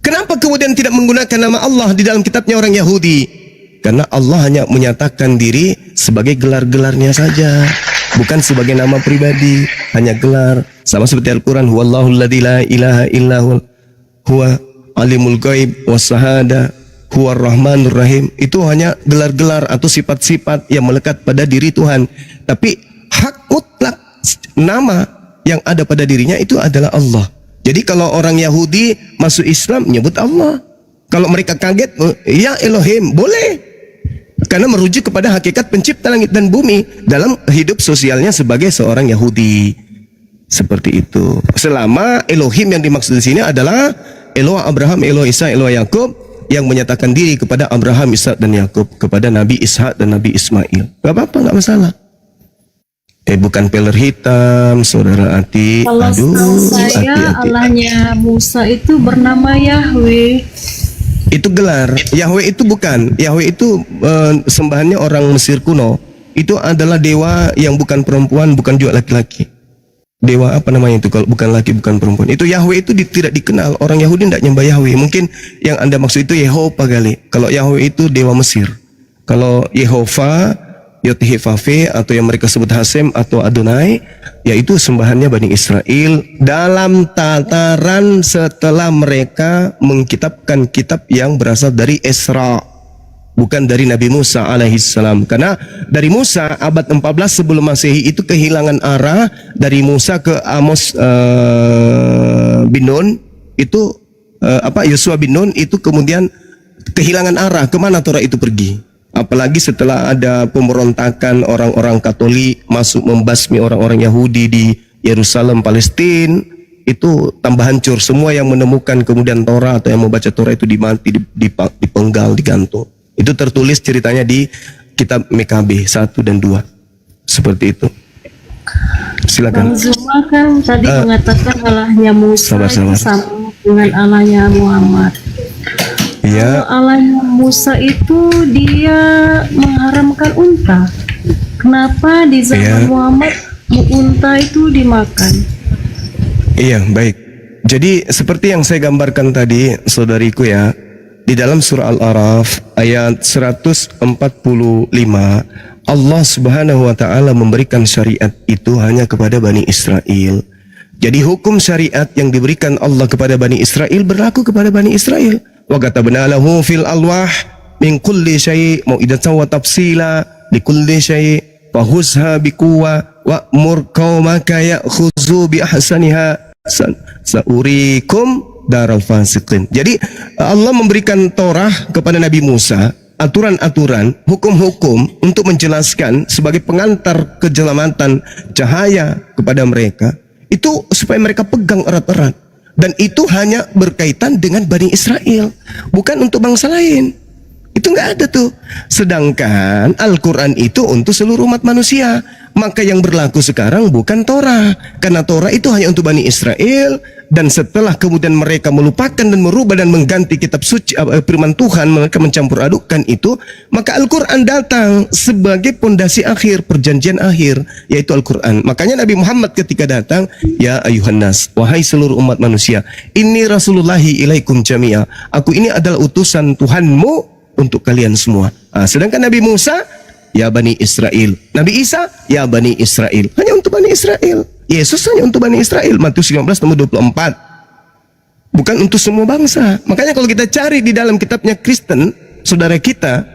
B: Kenapa kemudian tidak menggunakan nama Allah di dalam kitabnya orang Yahudi? Karena Allah hanya menyatakan diri sebagai gelar-gelarnya saja, bukan sebagai nama pribadi, hanya gelar. Sama seperti Al-Quran, huwallahul ladzi la ilaha illa huwa alimul ghaib wasyahada huwar rahmanur rahim. Itu hanya gelar-gelar atau sifat-sifat yang melekat pada diri Tuhan. Tapi hak mutlak nama yang ada pada dirinya itu adalah Allah. Jadi kalau orang Yahudi masuk Islam menyebut Allah. Kalau mereka kaget, ya Elohim, boleh. Karena merujuk kepada hakikat pencipta langit dan bumi dalam hidup sosialnya sebagai seorang Yahudi. Seperti itu. Selama Elohim yang dimaksud di sini adalah Eloah Abraham, Eloah Ishak, Eloah Yakub, yang menyatakan diri kepada Abraham, Ishak dan Yakub, kepada Nabi Ishak dan Nabi Ismail. Gak apa-apa, gak masalah. Bukan peler hitam, saudara Ati.
A: Kalau saya
B: Ati.
A: Allahnya Musa itu bernama Yahweh.
B: Itu gelar. Yahweh itu bukan. Yahweh itu sembahannya orang Mesir kuno. Itu adalah dewa yang bukan perempuan, bukan juga laki-laki. Dewa apa namanya itu kalau bukan laki bukan perempuan? Itu Yahweh itu tidak dikenal. Orang Yahudi tidak nyembah Yahweh. Mungkin yang Anda maksud itu Yehova kali. Kalau Yahweh itu dewa Mesir. Kalau Yehova, Yotihefave atau yang mereka sebut Hasem atau Adonai, yaitu sembahannya Bani Israel dalam tataran setelah mereka mengkitabkan kitab yang berasal dari Esra, bukan dari Nabi Musa alaihissalam. Karena dari Musa abad 14 sebelum Masehi itu kehilangan arah. Dari Musa ke Amos bin Nun itu Yosua bin Nun itu kemudian kehilangan arah kemana Torah itu pergi. Apalagi setelah ada pemberontakan orang-orang Katolik masuk membasmi orang-orang Yahudi di Yerusalem, Palestina, itu tambah hancur. Semua yang menemukan kemudian Torah atau yang membaca Torah itu dimati, dipenggal, digantung. Itu tertulis ceritanya di kitab MKB 1 dan 2. Seperti itu. Silakan.
A: Bang Zuma kan tadi mengatakan Allahnya Musa itu sama dengan Allahnya Muhammad.
B: Iya.
A: Allahnya Musa itu dia mengharamkan unta. Kenapa di zaman Muhammad unta itu dimakan?
B: Iya, baik. Jadi seperti yang saya gambarkan tadi, saudariku ya, di dalam surah Al-A'raf ayat 145, Allah Subhanahu wa taala memberikan syariat itu hanya kepada Bani Israel. Jadi hukum syariat yang diberikan Allah kepada Bani Israel berlaku kepada Bani Israel. Wa katabna lahu fil alwah min kulli syai' mau'idatan wa tafsila li kulli syai' fahuzha biquwa wa'mur qaumaka ya'khuzu bi ahsaniha saurikum daral fasiqin. Jadi Allah memberikan Torah kepada Nabi Musa, aturan-aturan, hukum-hukum untuk menjelaskan sebagai pengantar keselamatan cahaya kepada mereka. Itu supaya mereka pegang erat-erat. Dan itu hanya berkaitan dengan Bani Israel, bukan untuk bangsa lain. Itu nggak ada tuh. Sedangkan Al-Quran itu untuk seluruh umat manusia. Maka yang berlaku sekarang bukan Torah, karena Torah itu hanya untuk Bani Israel. Dan setelah kemudian mereka melupakan dan merubah dan mengganti kitab suci firman Tuhan, mereka mencampur adukkan itu, maka Al-Quran datang sebagai pondasi akhir, perjanjian akhir, yaitu Al-Quran. Makanya Nabi Muhammad ketika datang, ya ayuhan nas, wahai seluruh umat manusia, ini Rasulullahi ilaikum jami'a, aku ini adalah utusan Tuhanmu untuk kalian semua. Sedangkan Nabi Musa, ya Bani Israel. Nabi Isa, ya Bani Israel. Hanya untuk Bani Israel. Yesus hanya untuk Bani Israel. Matius 19 nomor 24. Bukan untuk semua bangsa. Makanya kalau kita cari di dalam kitabnya Kristen, saudara kita,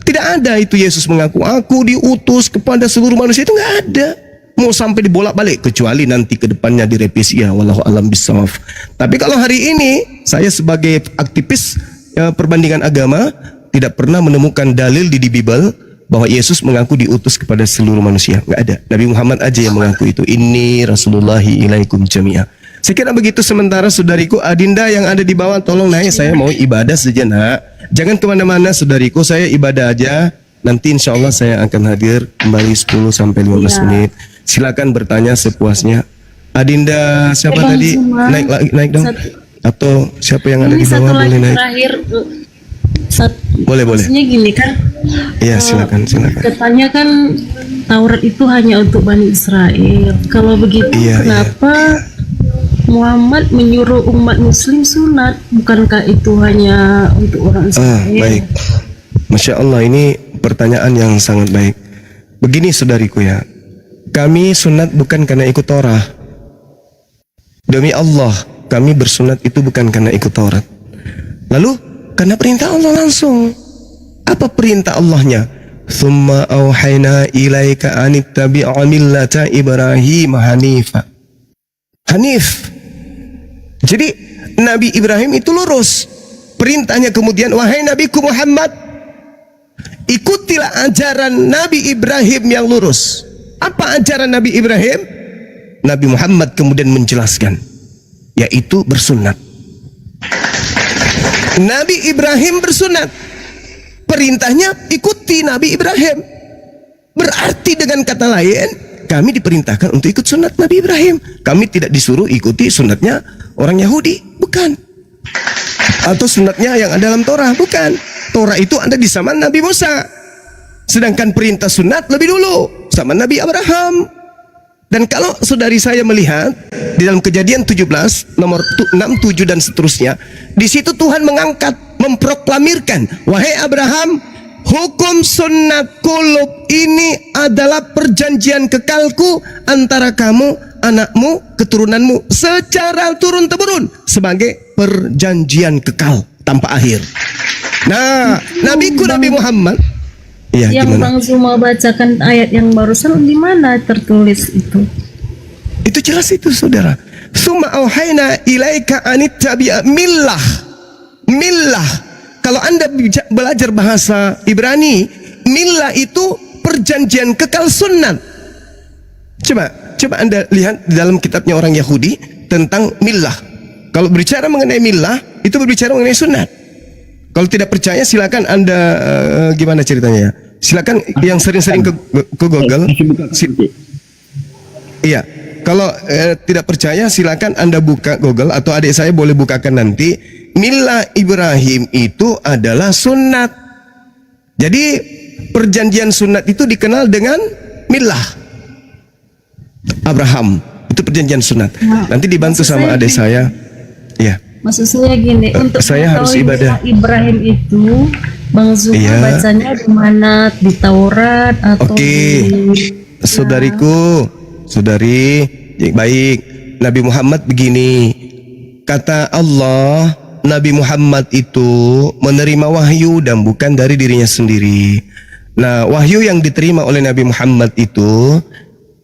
B: tidak ada itu Yesus mengaku, aku diutus kepada seluruh manusia. Itu nggak ada. Mau sampai dibolak-balik, kecuali nanti ke depannya direvisi, ya wallahu alam bisawab. Tapi kalau hari ini, saya sebagai aktivis perbandingan agama, tidak pernah menemukan dalil di Bible bahwa Yesus mengaku diutus kepada seluruh manusia. Nggak ada. Nabi Muhammad aja yang mengaku itu. Ini Rasulullahi ilaikum jami'a. Saya kira begitu. Sementara saudariku Adinda yang ada di bawah, tolong naik. Saya mau ibadah sejenak. Jangan kemana-mana saudariku. Saya ibadah aja. Nanti insya Allah saya akan hadir kembali 10 sampai 15 menit. Silakan bertanya sepuasnya. Adinda siapa tadi? Naik dong. Atau siapa yang ada di bawah boleh naik.
A: Terakhir.
B: Boleh.
A: Maksudnya gini kan,
B: iya silakan.
A: Katanya kan Taurat itu hanya untuk Bani Israel. Kalau begitu kenapa Muhammad menyuruh umat Muslim sunat? Bukankah itu hanya untuk orang Israel?
B: Baik, Masya Allah, ini pertanyaan yang sangat baik. Begini saudariku ya, kami sunat bukan karena ikut Torah. Demi Allah, kami bersunat itu bukan karena ikut Taurat. Lalu karena perintah Allah langsung. Apa perintah Allahnya? Tsumma auhayna ilaika anittabi'a millata Ibrahim hanifa. Hanif. Jadi Nabi Ibrahim itu lurus. Perintahnya kemudian, wahai Nabiku Muhammad, ikutilah ajaran Nabi Ibrahim yang lurus. Apa ajaran Nabi Ibrahim? Nabi Muhammad kemudian menjelaskan, yaitu bersunat. Nabi Ibrahim bersunat. Perintahnya ikuti Nabi Ibrahim. Berarti dengan kata lain, kami diperintahkan untuk ikut sunat Nabi Ibrahim. Kami tidak disuruh ikuti sunatnya orang Yahudi. Bukan. Atau sunatnya yang ada dalam Torah. Bukan. Torah itu ada di zaman Nabi Musa. Sedangkan perintah sunat lebih dulu. Zaman Nabi Abraham. Dan kalau saudari saya melihat di dalam Kejadian 17 nomor 6, 7 dan seterusnya, di situ Tuhan mengangkat, memproklamirkan, wahai Abraham, hukum sunat kulub ini adalah perjanjian kekalku antara kamu, anakmu, keturunanmu secara turun-temurun sebagai perjanjian kekal tanpa akhir. Nah, Nabiku Nabi Muhammad, ya,
A: yang
B: gimana?
A: Bang Zuma bacakan ayat yang barusan, di mana tertulis itu?
B: Itu jelas itu saudara. Summa auhayna ilaika anittabi'a millah. Kalau Anda belajar bahasa Ibrani, millah itu perjanjian kekal sunnat. Coba Anda lihat di dalam kitabnya orang Yahudi tentang millah. Kalau berbicara mengenai millah, itu berbicara mengenai sunnat. Kalau tidak percaya silakan Anda gimana ceritanya ya? Silakan yang sering-sering ke Google. Iya. Kalau tidak percaya silakan Anda buka Google atau adik saya boleh bukakan nanti. Millah Ibrahim itu adalah sunnat. Jadi perjanjian sunnat itu dikenal dengan millah Abraham. Itu perjanjian sunat. Nanti dibantu sama adik saya. Ya.
A: Maksud saya gini, untuk
B: saya harus ibadah.
A: Ibrahim itu Bang Zuma bacanya di mana, di Taurat atau di
B: saudariku, saudari, baik. Nabi Muhammad begini. Kata Allah, Nabi Muhammad itu menerima wahyu dan bukan dari dirinya sendiri. Nah, wahyu yang diterima oleh Nabi Muhammad itu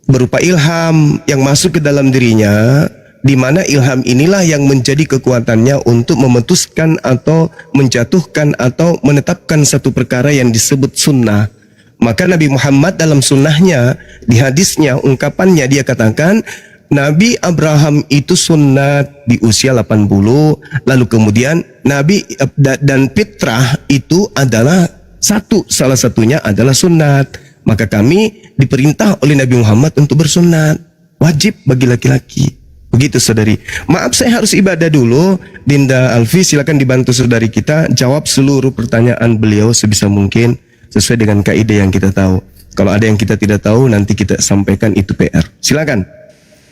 B: berupa ilham yang masuk ke dalam dirinya, di mana ilham inilah yang menjadi kekuatannya untuk memutuskan atau menjatuhkan atau menetapkan satu perkara yang disebut sunnah. Maka Nabi Muhammad dalam sunnahnya, di hadisnya, ungkapannya dia katakan, Nabi Abraham itu sunnat di usia 80, lalu kemudian Nabi dan fitrah itu adalah salah satunya adalah sunnat. Maka kami diperintah oleh Nabi Muhammad untuk bersunat, wajib bagi laki-laki. Begitu saudari. Maaf saya harus ibadah dulu. Dinda Alfi silakan dibantu saudari kita jawab seluruh pertanyaan beliau sebisa mungkin sesuai dengan kaidah yang kita tahu. Kalau ada yang kita tidak tahu nanti kita sampaikan, itu PR. Silakan.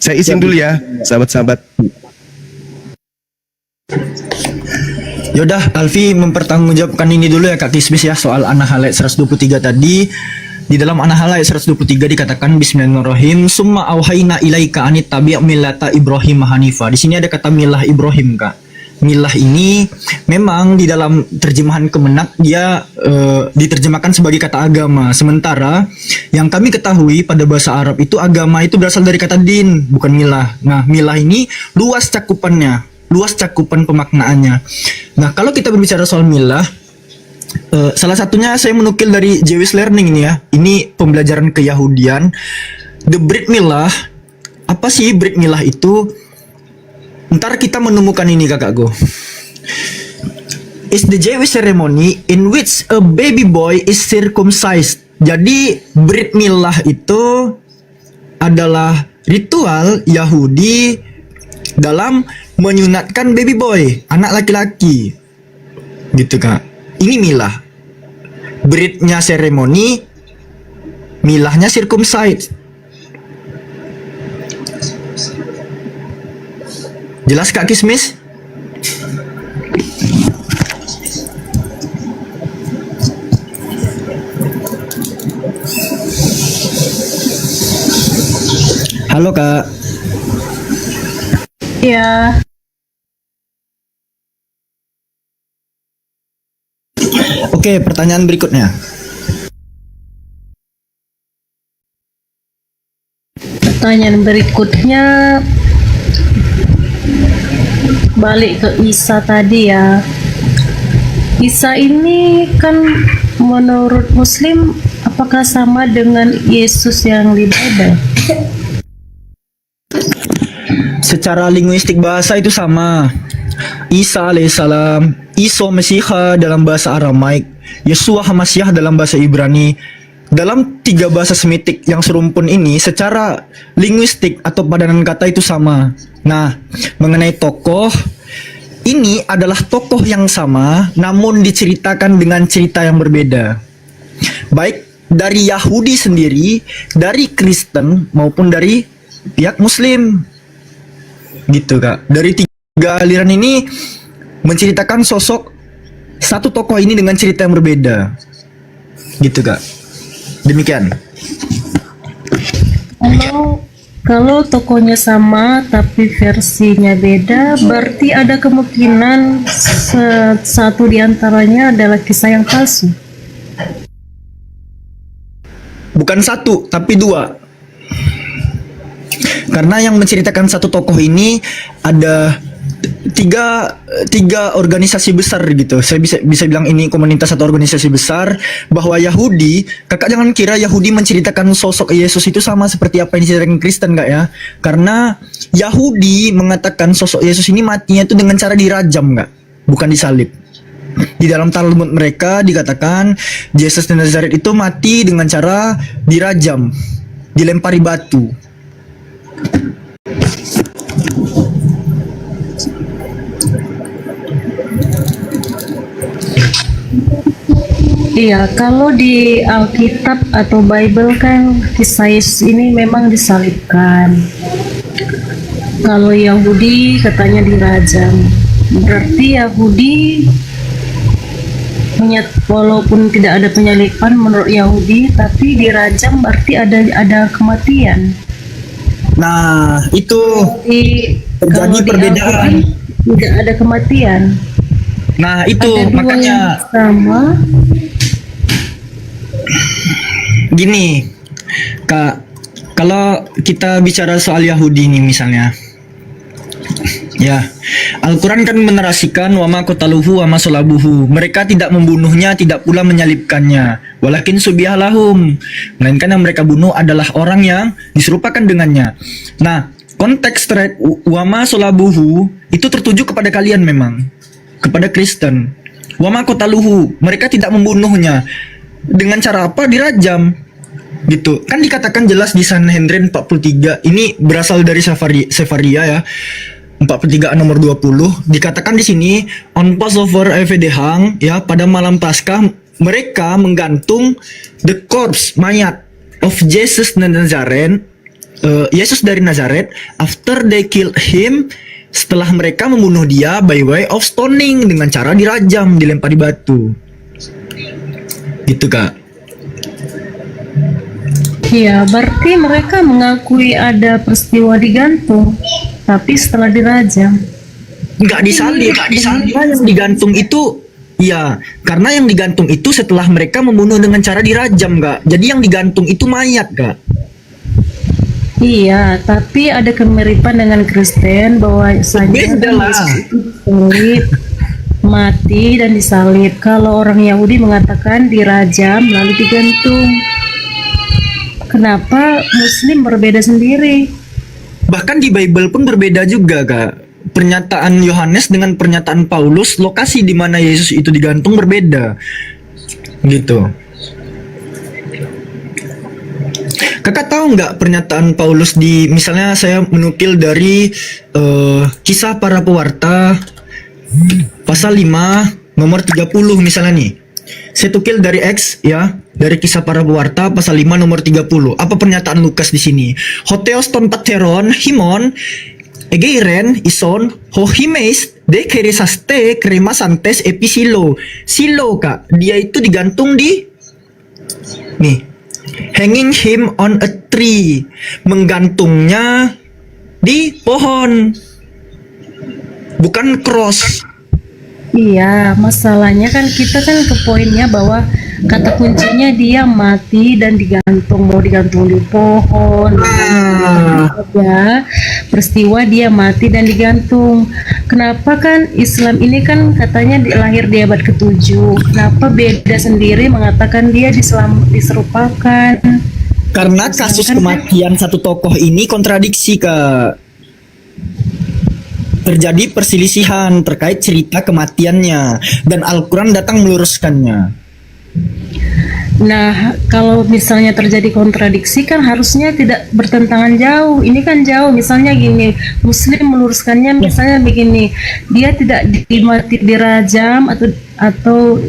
B: Saya izin dulu ya, sahabat-sahabat.
C: Yaudah, Alfi mempertanggungjawabkan ini dulu ya Kak Kismis ya, soal An-Nahl ayat 123 tadi. Di dalam An-Nahl ayat 123 dikatakan Bismillahirrahmanirrahim, summa auhayna ilaika anit tabi' millata Ibrahim hanifa. Di sini ada kata milah Ibrahim, Kak. Milah ini memang di dalam terjemahan Kemenak dia diterjemahkan sebagai kata agama. Sementara yang kami ketahui pada bahasa Arab itu agama itu berasal dari kata din, bukan milah. Nah, milah ini luas cakupan pemaknaannya. Nah, kalau kita berbicara soal milah, salah satunya saya menukil dari Jewish Learning ini ya. Ini pembelajaran keyahudian. The Brit Milah. Apa sih Brit Milah itu? Ntar kita menemukan ini kakakku. Is the Jewish ceremony in which a baby boy is circumcised. Jadi Brit Milah itu adalah ritual Yahudi dalam menyunatkan baby boy, anak laki-laki. Gitu kak. Ini milah. Britnya seremoni, milahnya circumcised. Jelas Kak Kismis? Halo Kak.
A: ya.
C: Oke, pertanyaan berikutnya.
A: Pertanyaan berikutnya balik ke Isa tadi ya. Isa ini kan menurut Muslim apakah sama dengan Yesus yang di Bible?
C: Secara linguistik bahasa itu sama. Isa alaihissalam, Iso Mesiha dalam bahasa Aramaik, Yesua Hamasyah dalam bahasa Ibrani. Dalam tiga bahasa Semitik yang serumpun ini secara linguistik atau padanan kata itu sama. Nah, mengenai tokoh, ini adalah tokoh yang sama namun diceritakan dengan cerita yang berbeda. Baik dari Yahudi sendiri, dari Kristen maupun dari pihak Muslim. Gitu Kak. Dari tiga aliran ini menceritakan sosok satu tokoh ini dengan cerita yang berbeda. Gitu Kak. Demikian.
A: Kalau tokohnya sama tapi versinya beda, berarti ada kemungkinan satu di antaranya adalah kisah yang palsu.
C: Bukan satu, tapi dua. Karena yang menceritakan satu tokoh ini ada tiga organisasi besar gitu. Saya bisa bilang ini komunitas atau organisasi besar. Bahwa Yahudi, kakak jangan kira Yahudi menceritakan sosok Yesus itu sama seperti apa yang diceritakan Kristen, enggak ya? Karena Yahudi mengatakan sosok Yesus ini matinya itu dengan cara dirajam, enggak? Bukan disalib. Di dalam Talmud mereka dikatakan Yesus dari Nazaret itu mati dengan cara dirajam, dilempari batu.
A: Iya, kalau di Alkitab atau Bible kan kisah Yesus ini memang disalibkan. Kalau Yahudi katanya dirajam. Berarti Yahudi walaupun tidak ada penyaliban menurut Yahudi, tapi dirajam berarti ada kematian.
C: Nah, itu
A: Jadi,
C: terjadi
A: kalau di
C: perbedaan.
A: Al-Quran tidak ada kematian.
C: Nah, itu
A: Ada dua
C: makanya
A: yang sama.
C: gini, Kak, kalau kita bicara soal Yahudi ini misalnya, ya, Al-Quran kan menarasikan wama qataluhu wama salabuhu. Mereka tidak membunuhnya, tidak pula menyalibkannya. Walakin subihalahum. Melainkan yang mereka bunuh adalah orang yang diserupakan dengannya. Nah, konteks wama salabuhu itu tertuju kepada kalian memang, kepada Kristen. Wama qataluhu, mereka tidak membunuhnya. Dengan cara apa? Dirajam. Gitu. Kan dikatakan jelas di Sanhedrin 43. Ini berasal dari Sefaria ya. 43 nomor 20 dikatakan di sini on Passover Evedehang ya, pada malam Paskah mereka menggantung the corpse, mayat of Jesus Nazareth, Yesus dari Nazaret, after they killed him, setelah mereka membunuh dia by way of stoning, dengan cara dirajam, dilempari batu. Gitu, Kak.
A: Iya, berarti mereka mengakui ada peristiwa digantung, tapi setelah dirajam.
C: Nggak disalib. Karena yang digantung itu, ya, karena yang digantung itu setelah mereka membunuh dengan cara dirajam, Kak. Jadi yang digantung itu mayat, Kak.
A: Iya, tapi ada kemiripan dengan Kristen bahwa
C: Beda lah.
A: Yesus itu disalib, mati dan disalib. Kalau orang Yahudi mengatakan dirajam lalu digantung. Kenapa Muslim berbeda sendiri?
C: Bahkan di Bible pun berbeda juga, Kak. Pernyataan Yohanes dengan pernyataan Paulus, lokasi di mana Yesus itu digantung berbeda. Gitu. Kakak tahu nggak pernyataan Paulus di, misalnya saya menukil dari Kisah Para Pewarta pasal 5 nomor 30 misalnya nih. Saya tukil dari X ya, dari Kisah Para Pewarta pasal 5 nomor 30. Apa pernyataan Lukas di sini? Hoteos ton pateron himon egeiren ison ho himes de keresaste kremasantes episilo. Silo, Kak. Dia itu digantung di nih. Hanging him on a tree. Menggantungnya di pohon. Bukan cross.
A: Iya, masalahnya kan kita kan ke poinnya bahwa kata kuncinya dia mati dan digantung, mau digantung di pohon. Ya, peristiwa dia mati dan digantung. Kenapa kan Islam ini kan katanya lahir di abad ke-7. Kenapa beda sendiri mengatakan dia diserupakan?
C: Karena kasus kematian satu tokoh ini kontradiksi, Kak. Terjadi perselisihan terkait cerita kematiannya, dan Al-Quran datang meluruskannya.
A: Nah, kalau misalnya terjadi kontradiksi kan harusnya tidak bertentangan jauh. Ini kan jauh. Misalnya gini, Muslim meluruskannya misalnya begini, dia tidak dirajam atau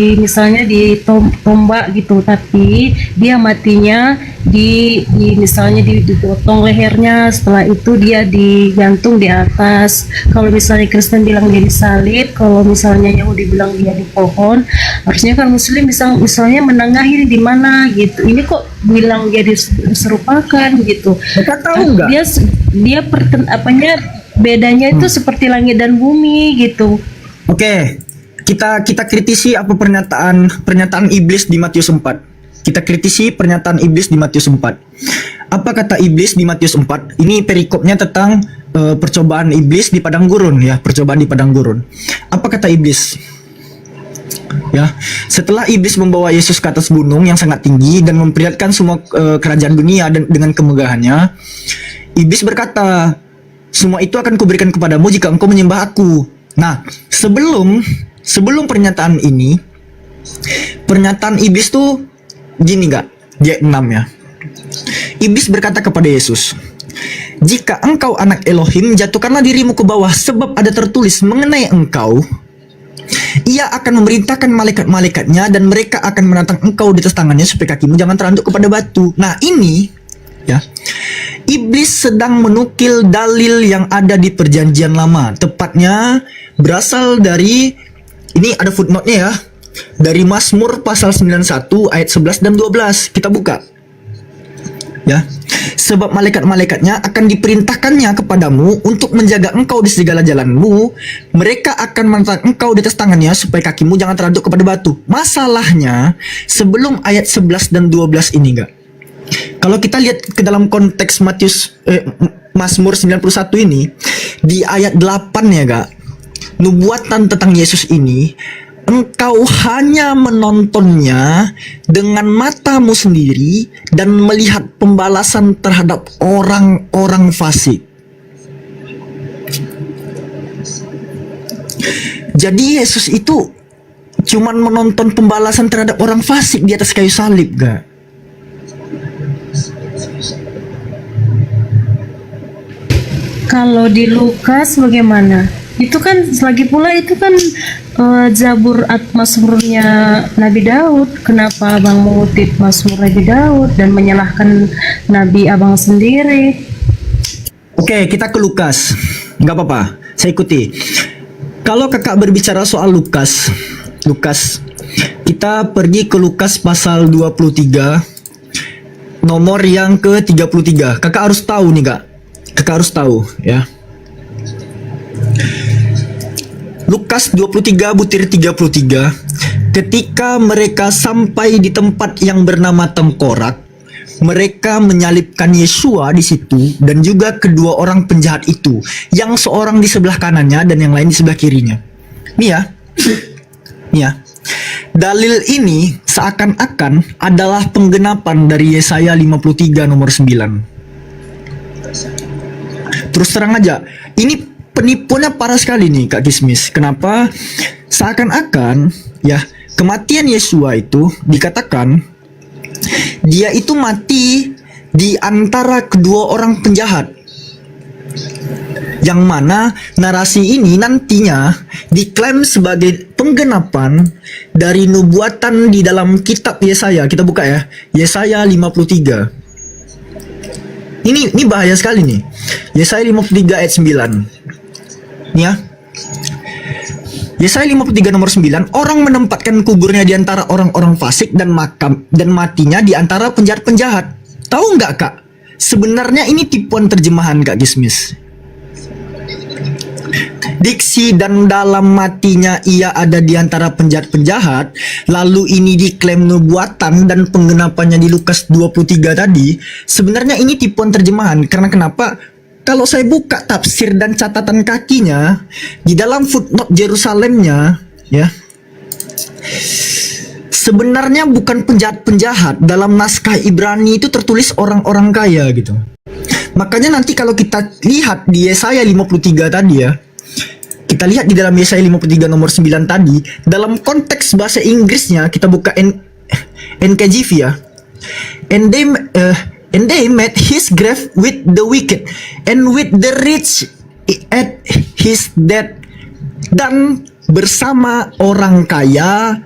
A: misalnya ditombak gitu, tapi dia matinya misalnya dipotong lehernya, setelah itu dia digantung di atas. Kalau misalnya Kristen bilang dia disalib, kalau misalnya Yahudi bilang dia di pohon, harusnya kan Muslim bisa misalnya menengahi di mana gitu. Ini kok bilang dia diserupakan gitu.
C: Mereka tahu nggak?
A: Dia bedanya itu seperti langit dan bumi gitu.
C: Oke, kita kritisi apa pernyataan iblis di Matius 4. Kita kritisi pernyataan iblis di Matius 4. Apa kata iblis di Matius 4? Ini perikopnya tentang percobaan iblis di padang gurun ya, percobaan di padang gurun. Apa kata iblis? Ya, setelah iblis membawa Yesus ke atas gunung yang sangat tinggi dan memperlihatkan semua kerajaan dunia dan dengan kemegahannya, iblis berkata, semua itu akan kuberikan kepadamu jika engkau menyembah aku. Nah, sebelum pernyataan ini, pernyataan iblis tuh gini nggak? Di ayat 6 ya. Iblis berkata kepada Yesus, jika engkau anak Elohim, jatuhkanlah dirimu ke bawah, sebab ada tertulis mengenai engkau, ia akan memerintahkan malaikat-malaikatnya dan mereka akan menantang engkau di atas tangannya supaya kakimu jangan teranduk kepada batu. Nah ini ya, iblis sedang menukil dalil yang ada di perjanjian lama. Tepatnya berasal dari, ini ada footnote-nya ya, dari Mazmur pasal 91 ayat 11 dan 12. Kita buka ya. Sebab malaikat-malaikatnya akan diperintahkannya kepadamu untuk menjaga engkau di segala jalanmu. Mereka akan menantang engkau di atas tangannya supaya kakimu jangan teranduk kepada batu. Masalahnya sebelum ayat 11 dan 12 ini enggak. Kalau kita lihat ke dalam konteks Mazmur 91 ini, di ayat 8 ya enggak, nubuatan tentang Yesus ini, engkau hanya menontonnya dengan matamu sendiri dan melihat pembalasan terhadap orang-orang fasik. Jadi Yesus itu cuman menonton pembalasan terhadap orang fasik di atas kayu salib, gak?
A: Kalau di Lukas bagaimana? Itu kan lagi pula itu kan Zabur Mazmurnya Nabi Daud. Kenapa abang mengutip Mazmur Nabi Daud dan menyalahkan Nabi abang sendiri?
C: Oke, kita ke Lukas. Nggak apa-apa, saya ikuti. Kalau kakak berbicara soal Lukas, kita pergi ke Lukas pasal 23, nomor yang ke-33. Kakak harus tahu nih kak. Kakak harus tahu ya. Lukas 23 butir 33. Ketika mereka sampai di tempat yang bernama Tengkorak, mereka menyalibkan Yesua di situ dan juga kedua orang penjahat itu, yang seorang di sebelah kanannya dan yang lain di sebelah kirinya. Nih ya. Dalil ini seakan-akan adalah penggenapan dari Yesaya 53 nomor 9. Terus terang aja, ini penipuannya parah sekali nih Kak Kismis. Kenapa? Seakan-akan ya, kematian Yesua itu dikatakan dia itu mati di antara kedua orang penjahat, yang mana narasi ini nantinya diklaim sebagai penggenapan dari nubuatan di dalam kitab Yesaya. Kita buka ya, Yesaya 53. Ini bahaya sekali nih. Yesaya 53 ayat 9. Nih ya. Yesaya 53 nomor 9, orang menempatkan kuburnya di antara orang-orang fasik dan matinya di antara penjahat-penjahat. Tahu nggak Kak? Sebenarnya ini tipuan terjemahan Kak Gismis. Diksi dan dalam matinya ia ada di antara penjahat-penjahat. Lalu ini diklaim nubuatan dan penggenapannya di Lukas 23 tadi. Sebenarnya ini tipuan terjemahan. Karena kenapa? Kalau saya buka tafsir dan catatan kakinya di dalam footnote Yerusalemnya ya, sebenarnya bukan penjahat-penjahat. Dalam naskah Ibrani itu tertulis orang-orang kaya gitu. Makanya nanti kalau kita lihat di Yesaya 53 tadi ya, kita lihat di dalam Yesaya 53 nomor 9 tadi, dalam konteks bahasa Inggrisnya kita buka NKJV ya. And they met his grave with the wicked and with the rich at his death. Dan bersama orang kaya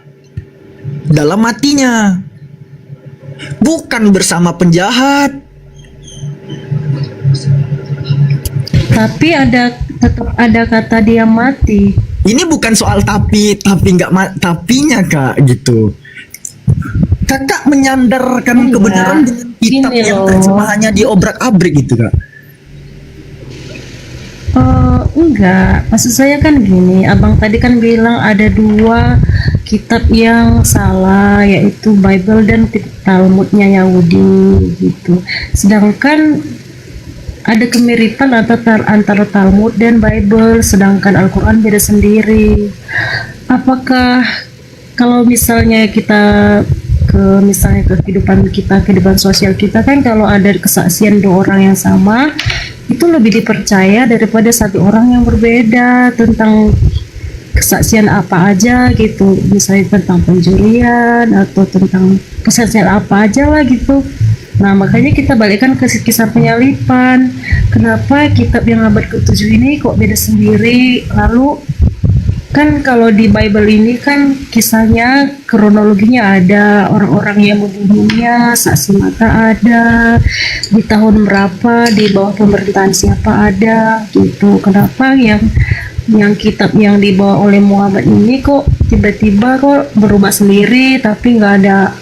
C: dalam matinya, bukan bersama penjahat.
A: Tapi tetap ada kata dia mati.
C: Ini bukan soal tapi nggak tapinya Kak gitu. Kakak menyandarkan kebenaran dengan kitab yang terjemahannya diobrak-abrik gitu Kak.
A: Enggak, maksud saya kan gini, abang tadi kan bilang ada dua kitab yang salah, yaitu Bible dan Talmudnya Yahudi gitu. Sedangkan ada kemiripan antara Talmud dan Bible, sedangkan Al-Quran beda sendiri. Apakah kalau misalnya kita misalnya kehidupan sosial kita kan, kalau ada kesaksian dua orang yang sama itu lebih dipercaya daripada satu orang yang berbeda tentang kesaksian apa aja gitu, misalnya tentang pencurian atau tentang kesaksian apa aja lah gitu. Nah, makanya kita balikkan ke kisah penyalipan. Kenapa kitab yang abad ke-7 ini kok beda sendiri? Lalu kan kalau di Bible ini kan kisahnya, kronologinya ada, orang-orang yang membunuhnya, saksi mata ada, di tahun berapa, di bawah pemerintahan siapa ada gitu. Kenapa yang kitab yang dibawa oleh Muhammad ini kok tiba-tiba kok berubah sendiri tapi nggak ada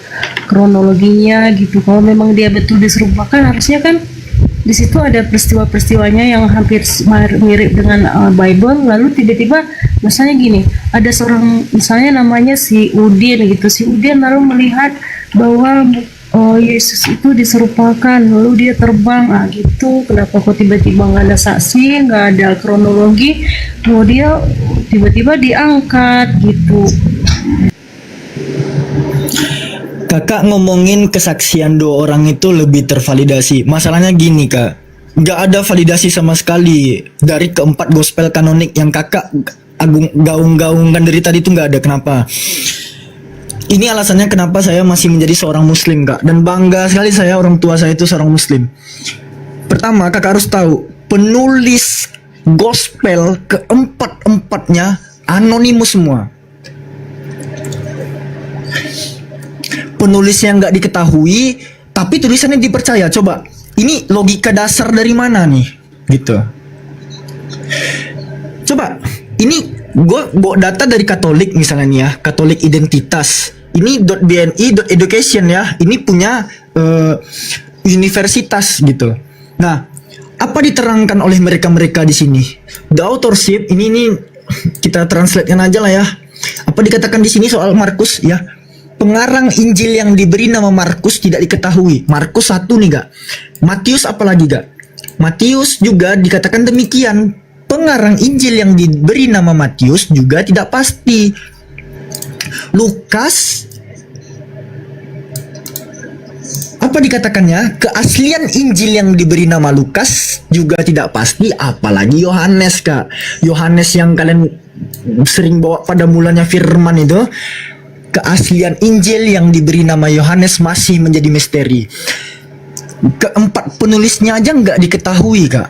A: kronologinya gitu? Kalau memang dia betul diserupakan, harusnya kan di situ ada peristiwa-peristiwanya yang hampir mirip dengan Bible. Lalu tiba-tiba misalnya gini, ada seorang misalnya namanya si Udin gitu, si Udin lalu melihat bahwa Yesus itu diserupakan, lalu dia terbang gitu. Kenapa kok tiba-tiba nggak ada saksi, nggak ada kronologi, bahwa dia tiba-tiba diangkat gitu?
C: Kakak ngomongin kesaksian dua orang itu lebih tervalidasi. Masalahnya gini kak, nggak ada validasi sama sekali dari keempat gospel kanonik yang kakak gaung-gaungkan dari tadi itu nggak ada. Kenapa? Ini alasannya kenapa saya masih menjadi seorang muslim kak, dan bangga sekali saya orang tua saya itu seorang muslim. Pertama, kakak harus tahu penulis gospel keempat-empatnya anonimus semua. Penulis yang nggak diketahui tapi tulisannya dipercaya. Coba, ini logika dasar dari mana nih gitu? Coba, ini gue bawa data dari Katolik misalnya nih ya, Katolik Identitas. Ini .bni.education ya, ini punya universitas gitu. Nah, apa diterangkan oleh mereka di sini? The authorship ini kita translatekan aja lah ya. Apa dikatakan di sini soal Markus ya? Pengarang Injil yang diberi nama Markus tidak diketahui. Markus 1 nih gak? Matius apalagi gak? Matius juga dikatakan demikian. Pengarang Injil yang diberi nama Matius juga tidak pasti. Lukas, apa dikatakannya? Keaslian Injil yang diberi nama Lukas juga tidak pasti, apalagi Yohanes kak. Yohanes yang kalian sering bawa pada mulanya firman itu, keaslian Injil yang diberi nama Yohanes masih menjadi misteri. Keempat penulisnya aja nggak diketahui kak.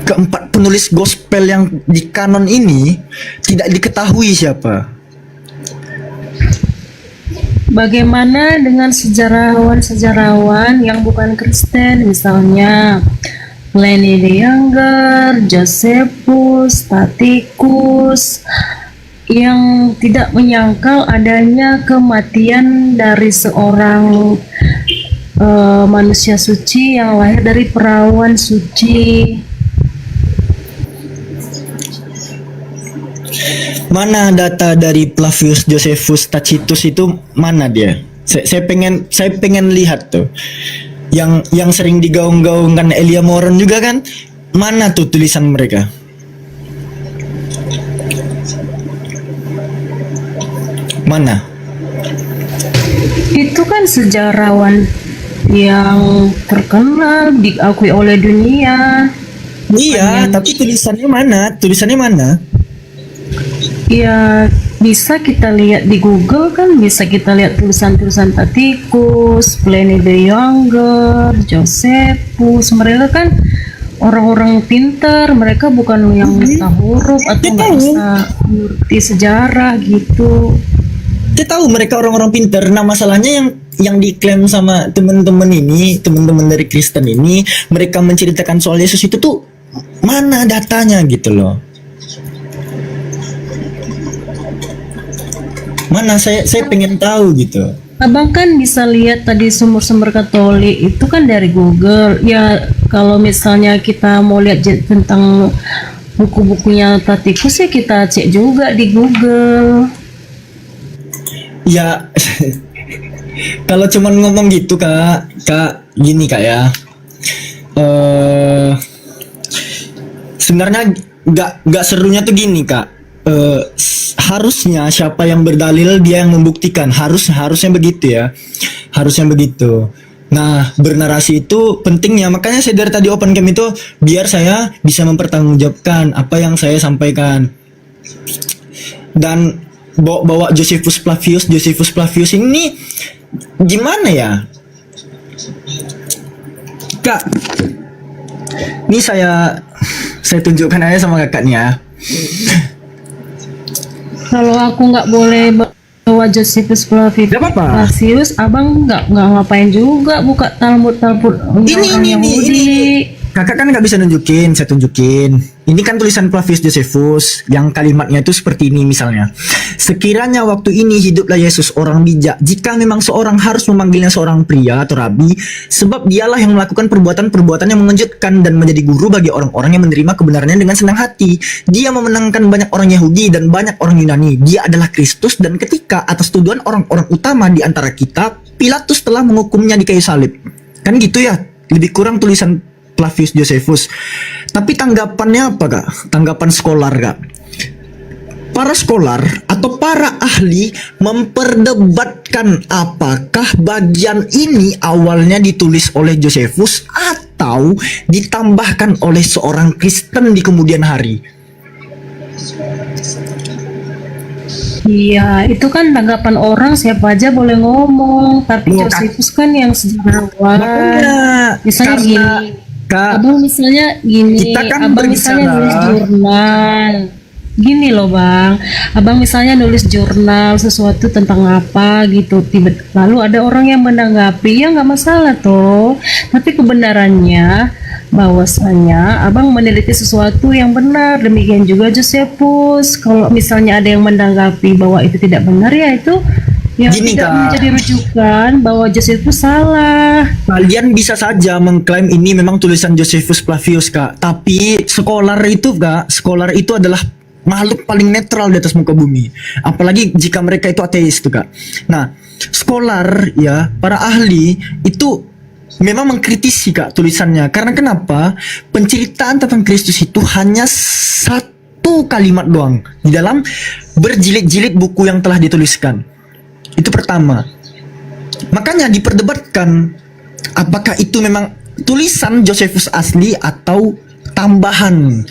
C: Keempat penulis gospel yang di kanon ini tidak diketahui siapa.
A: Bagaimana dengan sejarawan-sejarawan yang bukan Kristen, misalnya Pliny the Younger, Josephus, Tacitus, yang tidak menyangkal adanya kematian dari seorang manusia suci yang lahir dari perawan suci?
C: Mana data dari Flavius Josephus Tacitus itu, mana dia? Saya pengen lihat tuh. Yang sering digaung-gaungkan Elia Moran juga kan? Mana tuh tulisan mereka? Mana?
A: Itu kan sejarawan yang terkenal, diakui oleh dunia.
C: Iya, tapi tulisannya mana? Tulisannya mana?
A: Ya, bisa kita lihat di Google kan, bisa kita lihat tulisan-tulisan Tacitus, Pliny the Younger, Josephus. Mereka kan orang-orang pintar, mereka bukan yang buta huruf atau nggak bisa ngerti sejarah gitu.
C: Kita tahu mereka orang-orang pintar. Nah, masalahnya yang diklaim sama teman-teman dari Kristen ini, mereka menceritakan soal Yesus itu tuh mana datanya gitu loh. Mana saya pengen tahu gitu.
A: Abang kan bisa lihat tadi sumber-sumber Katolik itu kan dari Google. Ya, kalau misalnya kita mau lihat tentang buku-bukunya Tatikus ya kita cek juga di Google.
C: Ya, kalau cuman ngomong gitu kak gini kak ya. Sebenarnya nggak serunya tuh gini kak. Harusnya siapa yang berdalil dia yang membuktikan, harusnya begitu ya, harusnya begitu. Nah, bernarasi itu pentingnya, makanya saya dari tadi open cam itu biar saya bisa mempertanggungjawabkan apa yang saya sampaikan. Dan bawa Josephus Flavius ini gimana ya kak, ini saya tunjukkan aja sama kakak nih ya.
A: Kalau aku nggak boleh bawa Josephus
C: Gak apa-apa.
A: Flavius, abang nggak ngapain juga buka Talmud
C: Ini.
A: Yahudi.
C: Kakak kan nggak bisa nunjukin, saya tunjukin. Ini kan tulisan Flavius Josephus yang kalimatnya itu seperti ini misalnya. Sekiranya waktu ini hiduplah Yesus orang bijak, jika memang seorang harus memanggilnya seorang pria atau rabi, sebab dialah yang melakukan perbuatan-perbuatan yang mengejutkan dan menjadi guru bagi orang-orang yang menerima kebenarannya dengan senang hati. Dia memenangkan banyak orang Yahudi dan banyak orang Yunani. Dia adalah Kristus, dan ketika atas tuduhan orang-orang utama di antara kita, Pilatus telah menghukumnya di kayu salib. Kan gitu ya, lebih kurang tulisan Flavius Josephus. Tapi tanggapannya apa kak? Tanggapan skolar kak? Para skolar atau para ahli memperdebatkan apakah bagian ini awalnya ditulis oleh Josephus atau ditambahkan oleh seorang Kristen di kemudian hari.
A: Iya, itu kan tanggapan orang, siapa aja boleh ngomong. Tapi
C: Loh,
A: Josephus kan yang sejarawan.
C: Makanya,
A: Misalnya
C: karena,
A: gini,
C: kak,
A: abang misalnya gini,
C: kita kan
A: abang misalnya
C: berbicara.
A: nulis jurnal. Gini loh bang, abang misalnya nulis jurnal sesuatu tentang apa gitu, lalu ada orang yang menanggapi, ya nggak masalah toh. Tapi kebenarannya bahwasanya abang meneliti sesuatu yang benar, demikian juga Josephus. Kalau misalnya ada yang menanggapi bahwa itu tidak benar, ya itu ya
C: Gini,
A: tidak
C: Kak.
A: menjadi rujukan bahwa Josephus salah.
C: Kalian bisa saja mengklaim ini memang tulisan Josephus Flavius kak, tapi skolar itu adalah makhluk paling netral di atas muka bumi. Apalagi jika mereka itu ateis tuh kak. Nah, skolar ya, para ahli itu memang mengkritisi kak tulisannya. Karena kenapa? Penceritaan tentang Kristus itu hanya satu kalimat doang di dalam berjilid-jilid buku yang telah dituliskan. Itu pertama. Makanya diperdebatkan apakah itu memang tulisan Josephus asli atau tambahan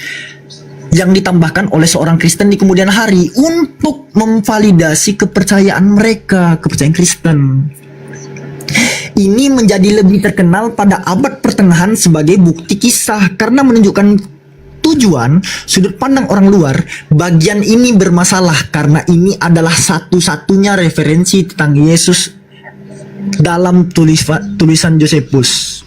C: yang ditambahkan oleh seorang Kristen di kemudian hari untuk memvalidasi kepercayaan mereka, kepercayaan Kristen. Ini menjadi lebih terkenal pada abad pertengahan sebagai bukti kisah karena menunjukkan tujuan sudut pandang orang luar. Bagian ini bermasalah karena ini adalah satu-satunya referensi tentang Yesus dalam tulisan Josephus.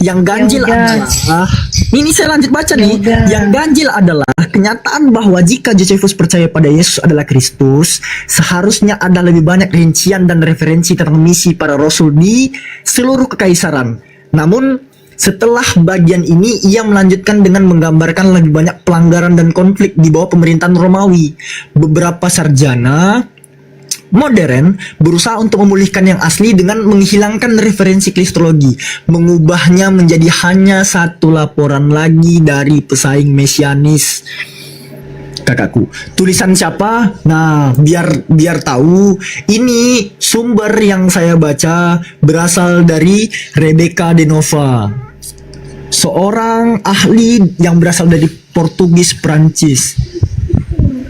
C: Yang ganjil adalah, ini saya lanjut baca nih. Yang ganjil adalah kenyataan bahwa jika Josephus percaya pada Yesus adalah Kristus, seharusnya ada lebih banyak rincian dan referensi tentang misi para rasul di seluruh kekaisaran. Namun setelah bagian ini, ia melanjutkan dengan menggambarkan lebih banyak pelanggaran dan konflik di bawah pemerintahan Romawi. Beberapa sarjana modern berusaha untuk memulihkan yang asli dengan menghilangkan referensi kristologi, mengubahnya menjadi hanya satu laporan lagi dari pesaing mesianis. Kakakku, tulisan siapa? Nah, biar tahu, ini sumber yang saya baca berasal dari Rebecca de Nova, seorang ahli yang berasal dari Portugis Prancis.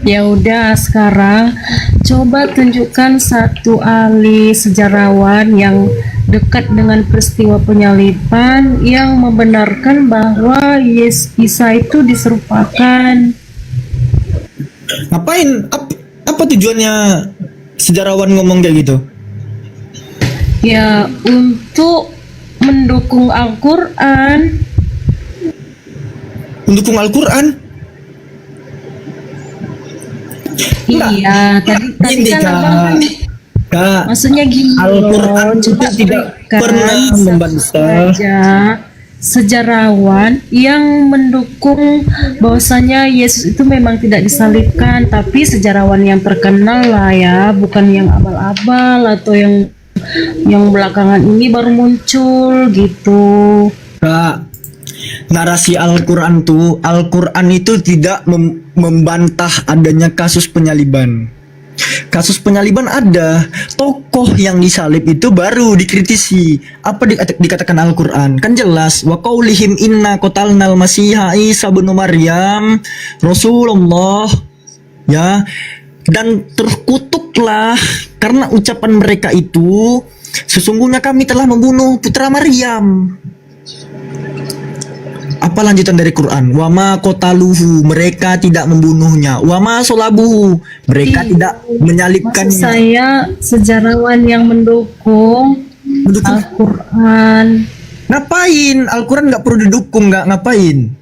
A: Ya udah, sekarang coba tunjukkan satu ahli sejarawan yang dekat dengan peristiwa penyaliban yang membenarkan bahwa Isa itu diserupakan.
C: Ngapain? Apa tujuannya sejarawan ngomong kayak gitu?
A: Ya, untuk mendukung Al-Quran.
C: Mendukung Al-Quran?
A: Iya, tadi kan abang
C: Kak,
A: maksudnya gini
C: Al-Quran
A: loh,
C: juga tidak pernah membantah.
A: sejarawan yang mendukung bahwasanya Yesus itu memang tidak disalibkan, tapi sejarawan yang terkenal lah ya, bukan yang abal-abal atau yang belakangan ini baru muncul gitu.
C: Kak, narasi Al-Quran itu tidak membantah adanya kasus penyaliban. Kasus penyaliban ada, tokoh yang disalib itu baru dikritisi. Apa dikatakan Al-Quran? Kan jelas, wa qaulihim inna qatalnal masiha Isa bin Maryam Rasulullah, ya. Dan terkutuklah karena ucapan mereka itu, sesungguhnya kami telah membunuh putra Maryam. Apa lanjutan dari Quran? Wama qataluhu, mereka tidak membunuhnya. Wama solabuhu, mereka tidak
A: Maksud
C: menyalibkannya.
A: saya sejarawan yang mendukung Al-Quran.
C: Ngapain? Al-Quran nggak perlu didukung, nggak ngapain.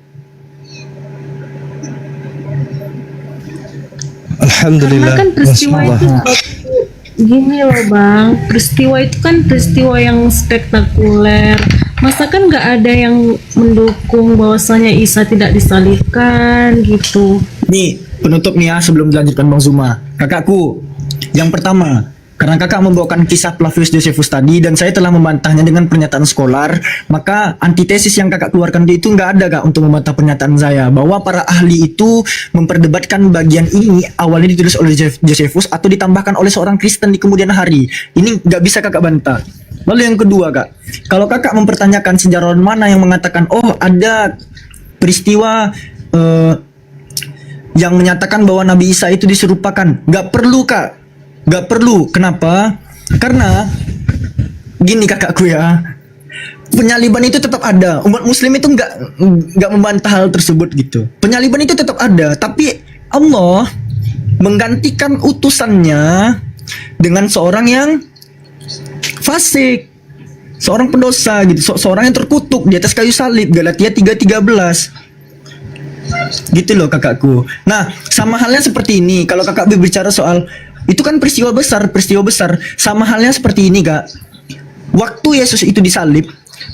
B: Alhamdulillah.
A: Karena kan peristiwa itu
B: Wassalam.
A: gini loh bang, peristiwa itu kan peristiwa yang spektakuler. Masa kan nggak ada yang mendukung bahwasanya Isa tidak disalibkan gitu.
C: Nih, penutup nih ya sebelum dilanjutkan Bang Zuma. Kakakku, yang pertama, karena kakak membawakan kisah Flavius Josephus tadi dan saya telah membantahnya dengan pernyataan skolar, maka antitesis yang kakak keluarkan itu nggak ada kak untuk membantah pernyataan saya bahwa para ahli itu memperdebatkan bagian ini awalnya ditulis oleh Josephus atau ditambahkan oleh seorang Kristen di kemudian hari. Ini nggak bisa kakak bantah. Lalu yang kedua kak, kalau kakak mempertanyakan sejarawan mana yang mengatakan oh ada peristiwa yang menyatakan bahwa Nabi Isa itu diserupakan, nggak perlu kak. Gak perlu. Kenapa? Karena gini kakakku ya, penyaliban itu tetap ada. Umat muslim itu nggak membantah hal tersebut gitu. Penyaliban itu tetap ada, tapi Allah menggantikan utusannya dengan seorang yang fasik, seorang pendosa gitu, seorang yang terkutuk di atas kayu salib. Galatia 3:13. Gitu loh kakakku. Nah, sama halnya seperti ini. Kalau kakak berbicara soal itu kan peristiwa besar. Sama halnya seperti ini kak. Waktu Yesus itu disalib,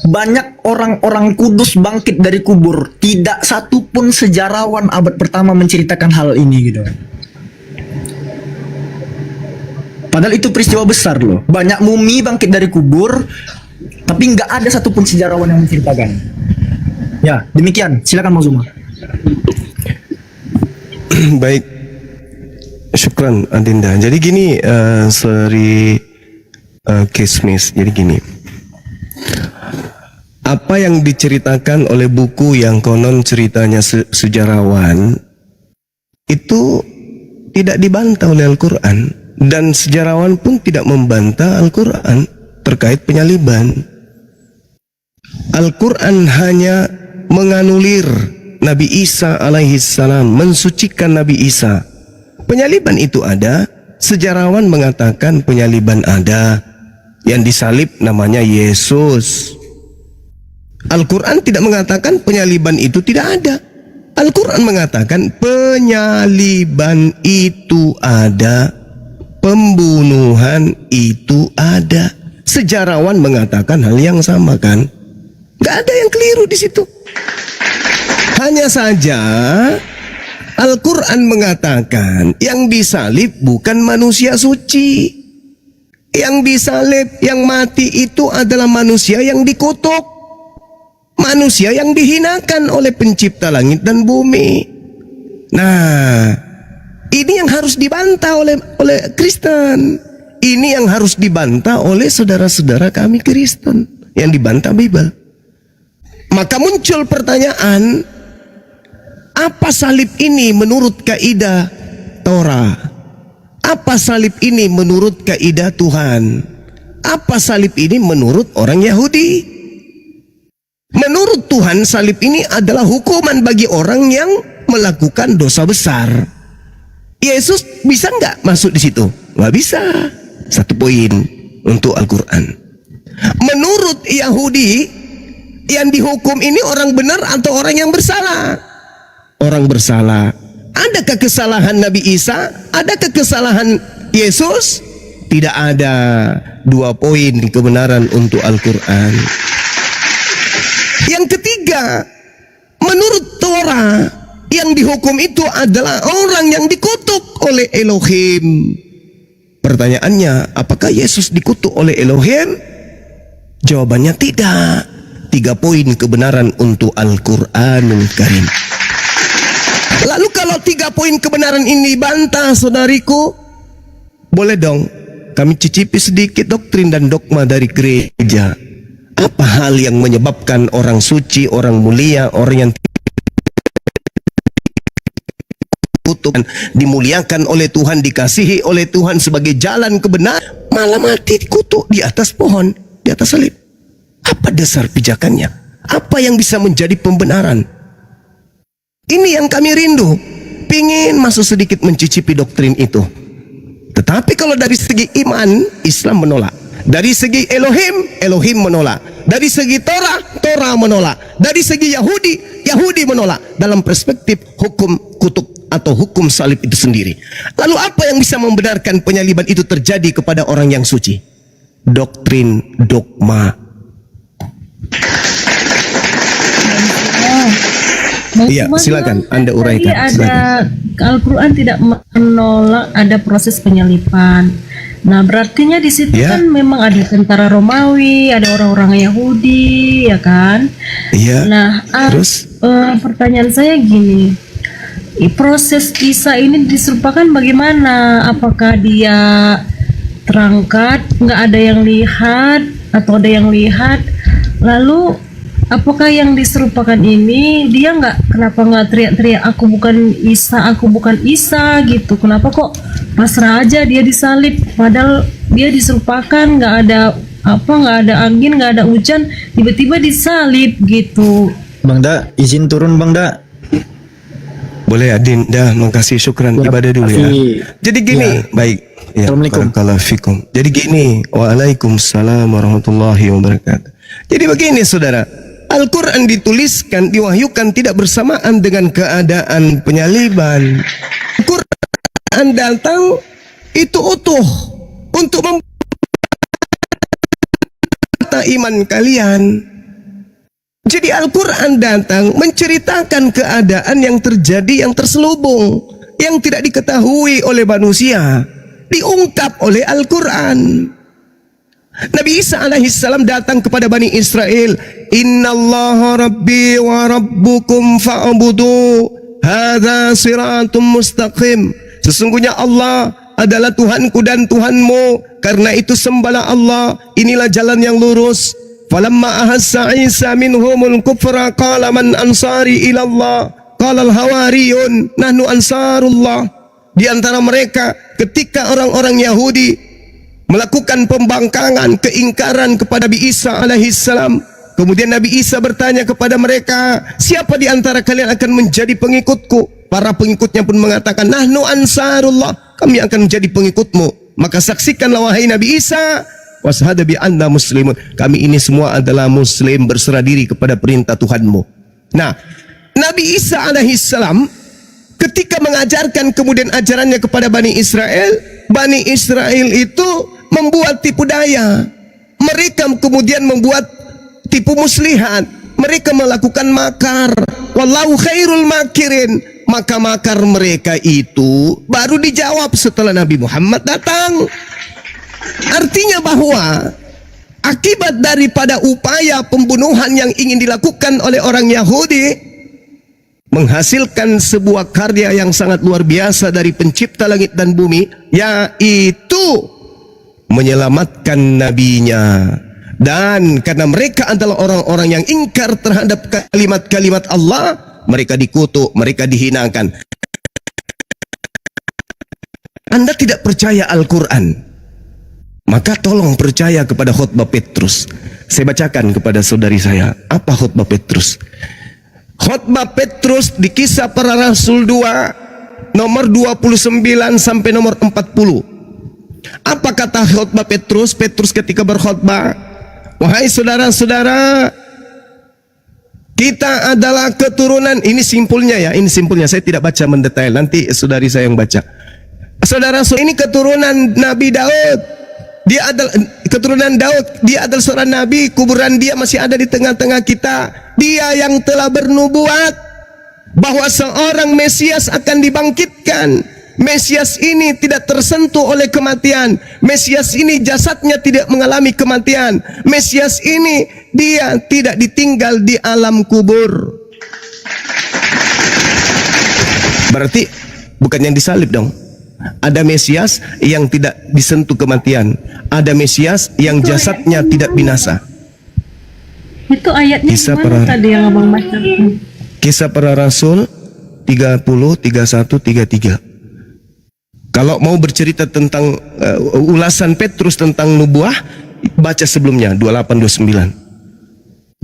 C: banyak orang-orang kudus bangkit dari kubur. Tidak satu pun sejarawan abad pertama menceritakan hal ini gitu. Padahal itu peristiwa besar loh. Banyak mumi bangkit dari kubur, tapi nggak ada satupun sejarawan yang menceritakan. Ya, demikian. Silakan Mas Zuma.
B: Baik. Syukran Adinda. Jadi gini Seri Kismis. Jadi gini, apa yang diceritakan oleh buku yang konon ceritanya sejarawan itu tidak dibantah oleh Al-Quran, dan sejarawan pun tidak membantah Al-Quran terkait penyaliban. Al-Quran hanya menganulir Nabi Isa alaihi salam, mensucikan Nabi Isa. Penyaliban itu ada, sejarawan mengatakan penyaliban ada, yang disalib namanya Yesus. Al-Quran tidak mengatakan penyaliban itu tidak ada. Al-Quran mengatakan penyaliban itu ada, pembunuhan itu ada. Sejarawan mengatakan hal yang sama kan? Gak ada yang keliru di situ. Hanya saja Al-Quran mengatakan yang disalib bukan manusia suci. Yang disalib, yang mati itu adalah manusia yang dikutuk, manusia yang dihinakan oleh pencipta langit dan bumi. Nah, ini yang harus dibantah oleh Kristen. Ini yang harus dibantah oleh saudara-saudara kami Kristen, yang dibantah Bible. Maka muncul pertanyaan, apa salib ini menurut kaidah Torah? Apa salib ini menurut kaidah Tuhan? Apa salib ini menurut orang Yahudi? Menurut Tuhan, salib ini adalah hukuman bagi orang yang melakukan dosa besar. Yesus bisa nggak masuk di situ? Nggak bisa. Satu poin untuk Al-Quran. Menurut Yahudi, yang dihukum ini orang benar atau orang yang bersalah? Orang bersalah. Adakah kesalahan Nabi Isa? Adakah kesalahan Yesus? Tidak ada. 2 poin kebenaran untuk Al-Quran. Yang ketiga, menurut Torah yang dihukum itu adalah orang yang dikutuk oleh Elohim. Pertanyaannya, apakah Yesus dikutuk oleh Elohim? Jawabannya tidak. 3 poin kebenaran untuk Al-Quranul Karim. Lalu kalau 3 poin kebenaran ini dibantah, saudariku, boleh dong kami cicipi sedikit doktrin dan dogma dari gereja. Apa hal yang menyebabkan orang suci, orang mulia, orang yang dimuliakan oleh Tuhan, dikasihi oleh Tuhan sebagai jalan kebenaran, malah mati dikutuk di atas pohon, di atas salib? Apa dasar pijakannya? Apa yang bisa menjadi pembenaran? Ini yang kami rindu, pingin masuk sedikit mencicipi doktrin itu. Tetapi kalau dari segi iman, Islam menolak. Dari segi Elohim, Elohim menolak. Dari segi Torah, Torah menolak. Dari segi Yahudi, Yahudi menolak. Dalam perspektif hukum kutuk atau hukum salib itu sendiri. Lalu apa yang bisa membenarkan penyaliban itu terjadi kepada orang yang suci? Doktrin dogma. Iya, silakan Anda uraikan.
A: Tadi ada Al-Quran tidak menolak ada proses penyaliban. Nah, berartinya di situ kan memang ada tentara Romawi, ada orang-orang Yahudi, ya kan?
B: Iya.
A: Nah,
B: terus
A: pertanyaan saya gini, proses Isa ini diserupakan bagaimana? Apakah dia terangkat, nggak ada yang lihat, atau ada yang lihat? Lalu apakah yang diserupakan ini dia kenapa nggak teriak-teriak aku bukan Isa gitu? Kenapa kok pasrah aja dia disalib, padahal dia diserupakan, nggak ada angin, nggak ada hujan, tiba-tiba disalib gitu.
C: Bang Da, izin turun Bang Da.
B: boleh Adin, dah makasih, syukran, ibadah dulu ya. Jadi gini, baik. Ya,
C: Assalamualaikum.
B: barakallahu fikum. Jadi gini, waalaikumsalam warahmatullahi wabarakatuh. Jadi begini saudara, Al-Quran dituliskan, diwahyukan tidak bersamaan dengan keadaan penyaliban. Al-Quran datang itu utuh untuk membantah iman kalian. Jadi Al-Quran datang menceritakan keadaan yang terjadi, yang terselubung, yang tidak diketahui oleh manusia, diungkap oleh Al-Quran. Nabi Isa alaihissalam datang kepada Bani Israel, Innallaha rabbi wa rabbukum fa'budu hadza siratum mustaqim. Sesungguhnya Allah adalah Tuhanku dan Tuhanmu, karena itu sembahlah Allah, inilah jalan yang lurus. Falamma ahassa Isa minhumul kufra qala man ansari ila Allah, qala al-hawariyun nahnu ansarullah. Di antara mereka ketika orang-orang Yahudi melakukan pembangkangan, keingkaran kepada Nabi Isa alaihissalam, kemudian Nabi Isa bertanya kepada mereka, siapa di antara kalian akan menjadi pengikutku? Para pengikutnya pun mengatakan, nahnu ansarullah, kami akan menjadi pengikutmu. Maka saksikanlah wahai Nabi Isa, washhad bi anna muslimun, kami ini semua adalah muslim, berserah diri kepada perintah Tuhanmu. Nah, Nabi Isa alaihissalam ketika mengajarkan kemudian ajarannya kepada Bani Israel itu membuat tipu daya. Mereka kemudian membuat tipu muslihat. Mereka melakukan makar. Wallahu khairul makirin. Maka makar mereka itu baru dijawab setelah Nabi Muhammad datang. Artinya bahwa akibat daripada upaya pembunuhan yang ingin dilakukan oleh orang Yahudi menghasilkan sebuah karya yang sangat luar biasa dari pencipta langit dan bumi, yaitu menyelamatkan nabinya. Dan karena mereka adalah orang-orang yang ingkar terhadap kalimat-kalimat Allah, mereka dikutuk, mereka dihinakan. Anda tidak percaya Al-Quran, maka tolong percaya kepada khutbah Petrus. Saya bacakan kepada saudari saya, apa khutbah Petrus? Khutbah Petrus di Kisah Para Rasul 2 nomor 29 sampai nomor 40. Apa kata khutbah Petrus? Petrus ketika berkhutbah, wahai saudara-saudara, kita adalah keturunan, ini simpulnya ya, ini simpulnya, saya tidak baca mendetail, nanti saudari saya yang baca. Saudara, ini keturunan Nabi Daud. Dia adalah, keturunan Daud, dia adalah seorang nabi, kuburan dia masih ada di tengah-tengah kita. Dia yang telah bernubuat bahwa seorang Mesias akan dibangkitkan. Mesias ini tidak tersentuh oleh kematian. Mesias ini jasadnya tidak mengalami kematian. Mesias ini dia tidak ditinggal di alam kubur. Berarti bukan yang disalib dong. Ada Mesias yang tidak disentuh kematian. Ada Mesias yang jasadnya tidak binasa.
A: Itu ayatnya
B: Kisah
A: gimana
B: para-
A: tadi yang abang baca?
B: Kisah Para Rasul 30, 31, 33. Kalau mau bercerita tentang ulasan Petrus tentang nubuah, baca sebelumnya 28, 29.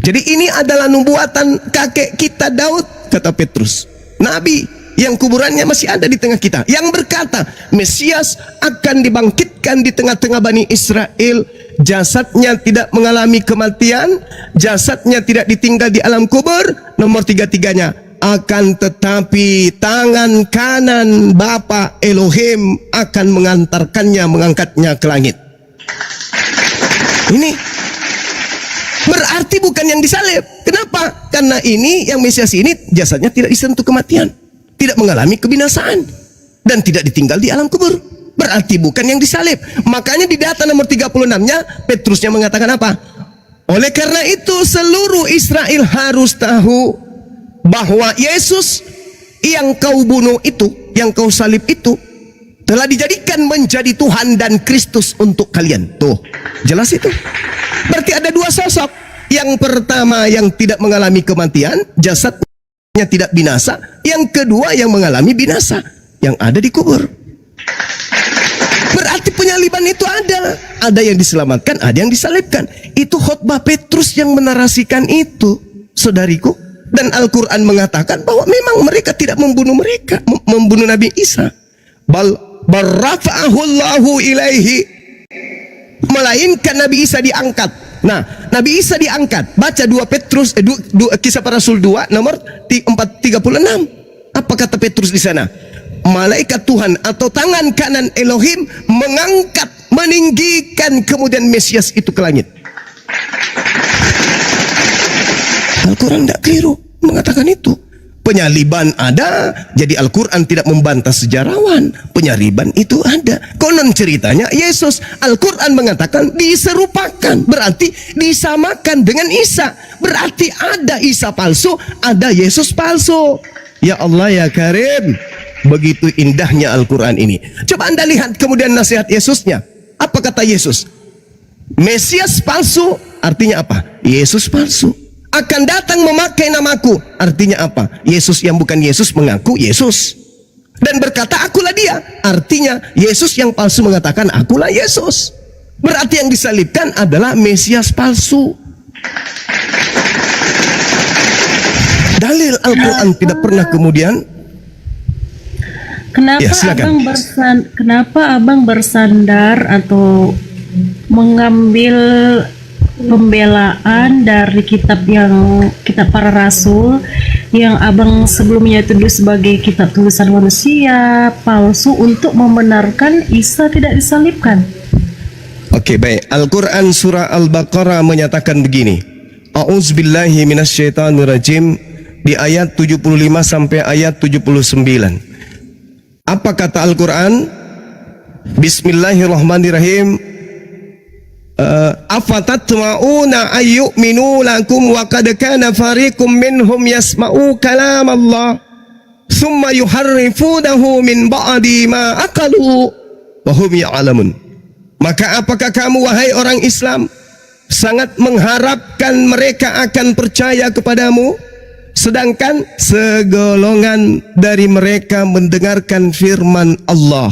B: Jadi ini adalah nubuatan kakek kita Daud, kata Petrus. Nabi yang kuburannya masih ada di tengah kita, yang berkata Mesias akan dibangkitkan di tengah-tengah Bani Israel. Jasadnya tidak mengalami kematian, jasadnya tidak ditinggal di alam kubur. Nomor tiga-tiganya, akan tetapi tangan kanan Bapa Elohim akan mengantarkannya, mengangkatnya ke langit. Ini berarti bukan yang disalib. Kenapa? Karena ini yang Mesias ini jasadnya tidak disentuh kematian, tidak mengalami kebinasaan, dan tidak ditinggal di alam kubur. Berarti bukan yang disalib. Makanya di data nomor 36-nya Petrusnya mengatakan apa? Oleh karena itu seluruh Israel harus tahu bahwa Yesus yang kau bunuh itu, yang kau salib itu, telah dijadikan menjadi Tuhan dan Kristus untuk kalian. Tuh, jelas itu. Berarti ada dua sosok. Yang pertama yang tidak mengalami kematian, jasadnya tidak binasa. Yang kedua yang mengalami binasa, yang ada di kubur. Berarti penyaliban itu ada. Ada yang diselamatkan, ada yang disalibkan. Itu khotbah Petrus yang menarasikan itu, saudariku. Dan Al-Quran mengatakan bahwa memang mereka tidak membunuh membunuh Nabi Isa. Barrafa'ahullahu ilaihi. Melainkan Nabi Isa diangkat. Nah, Nabi Isa diangkat. Baca 2 Petrus, Kisah Para Rasul 2 nomor 436. Apa kata Petrus di sana? Malaikat Tuhan atau tangan kanan Elohim mengangkat, meninggikan kemudian Mesias itu ke langit. Al-Quran tidak keliru mengatakan itu. Penyaliban ada, jadi Al-Quran tidak membantah sejarawan. Penyaliban itu ada. Konon ceritanya Yesus, Al-Quran mengatakan diserupakan, berarti disamakan dengan Isa. Berarti ada Isa palsu, ada Yesus palsu. Ya Allah ya Karim, begitu indahnya Al-Quran ini. Coba Anda lihat kemudian nasihat Yesusnya. Apa kata Yesus? Mesias palsu artinya apa? Yesus palsu. Akan datang memakai namaku, artinya apa? Yesus yang bukan Yesus mengaku Yesus dan berkata akulah dia, artinya Yesus yang palsu mengatakan akulah Yesus. Berarti yang disalibkan adalah Mesias palsu. Dalil Al-Quran tidak pernah kemudian.
A: Kenapa
B: Ya, silakan.
A: kenapa abang bersandar atau mengambil pembelaan dari kitab Para Rasul yang abang sebelumnya tuduh sebagai kitab tulisan manusia palsu untuk membenarkan Isa tidak disalibkan?
B: Oke, baik. Al-Quran surah Al-Baqarah menyatakan begini. A'udzubillahi minasyaitonirrajim di ayat 75 sampai ayat 79. Apa kata Al-Quran? Bismillahirrahmanirrahim. Afatatma'una ayyu'minu lakum wa qad kana fariqum minhum yasma'u kalam Allah thumma yuharrifunahu min ba'di ma aqalu wa hum ya'lamun. Maka apakah kamu wahai orang Islam sangat mengharapkan mereka akan percaya kepadamu, sedangkan segolongan dari mereka mendengarkan firman Allah.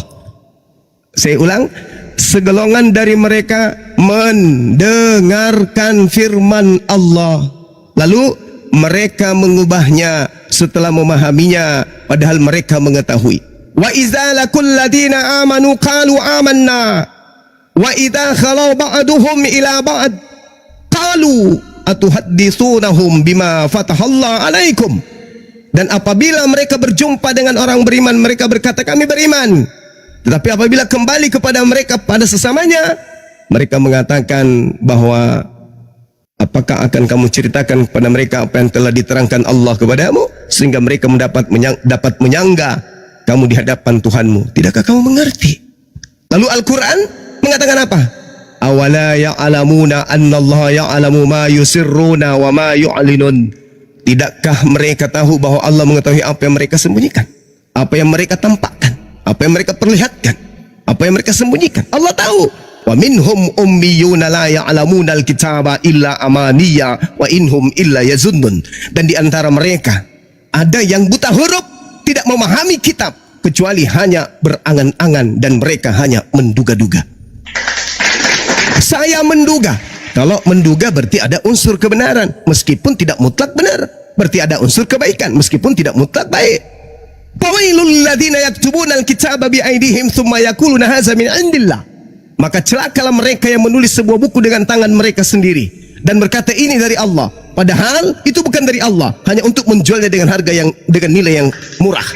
B: Saya ulang, segolongan dari mereka mendengarkan firman Allah, lalu mereka mengubahnya setelah memahaminya, padahal mereka mengetahui. Wa idza laqul ladina amanu qalu amanna wa idza khalau ba'duhum ila ba'd qalu atuhadditsunahum bima fatahallahu alaikum. Dan apabila mereka berjumpa dengan orang beriman, mereka berkata kami beriman. Tetapi apabila kembali kepada mereka pada sesamanya, Mereka mengatakan bahwa apakah akan kamu ceritakan kepada mereka apa yang telah diterangkan Allah kepadamu sehingga mereka dapat menyangga kamu di hadapan Tuhanmu. Tidakkah kamu mengerti? Lalu Al-Quran mengatakan apa? Awala ya'lamuna annallaha ya'lamu ma yusirruna wa ma yu'linun. Tidakkah mereka tahu bahwa Allah mengetahui apa yang mereka sembunyikan, apa yang mereka tampakkan, apa yang mereka perlihatkan, apa yang mereka sembunyikan? Allah tahu. Wa minhum ummiyuna la ya'lamuna al-kitaba illa amaniya wa inhum illa yazunnun. Dan di antara mereka ada yang buta huruf, tidak memahami kitab kecuali hanya berangan-angan dan mereka hanya menduga-duga. Saya menduga. Kalau menduga berarti ada unsur kebenaran meskipun tidak mutlak benar. Berarti ada unsur kebaikan meskipun tidak mutlak baik. Fawailul ladzina yaktubuna al-kitaba bi aydihim tsumma yaquluna hadza min indillah. Maka celakalah mereka yang menulis sebuah buku dengan tangan mereka sendiri dan berkata ini dari Allah, padahal itu bukan dari Allah, hanya untuk menjualnya dengan harga yang dengan nilai yang murah.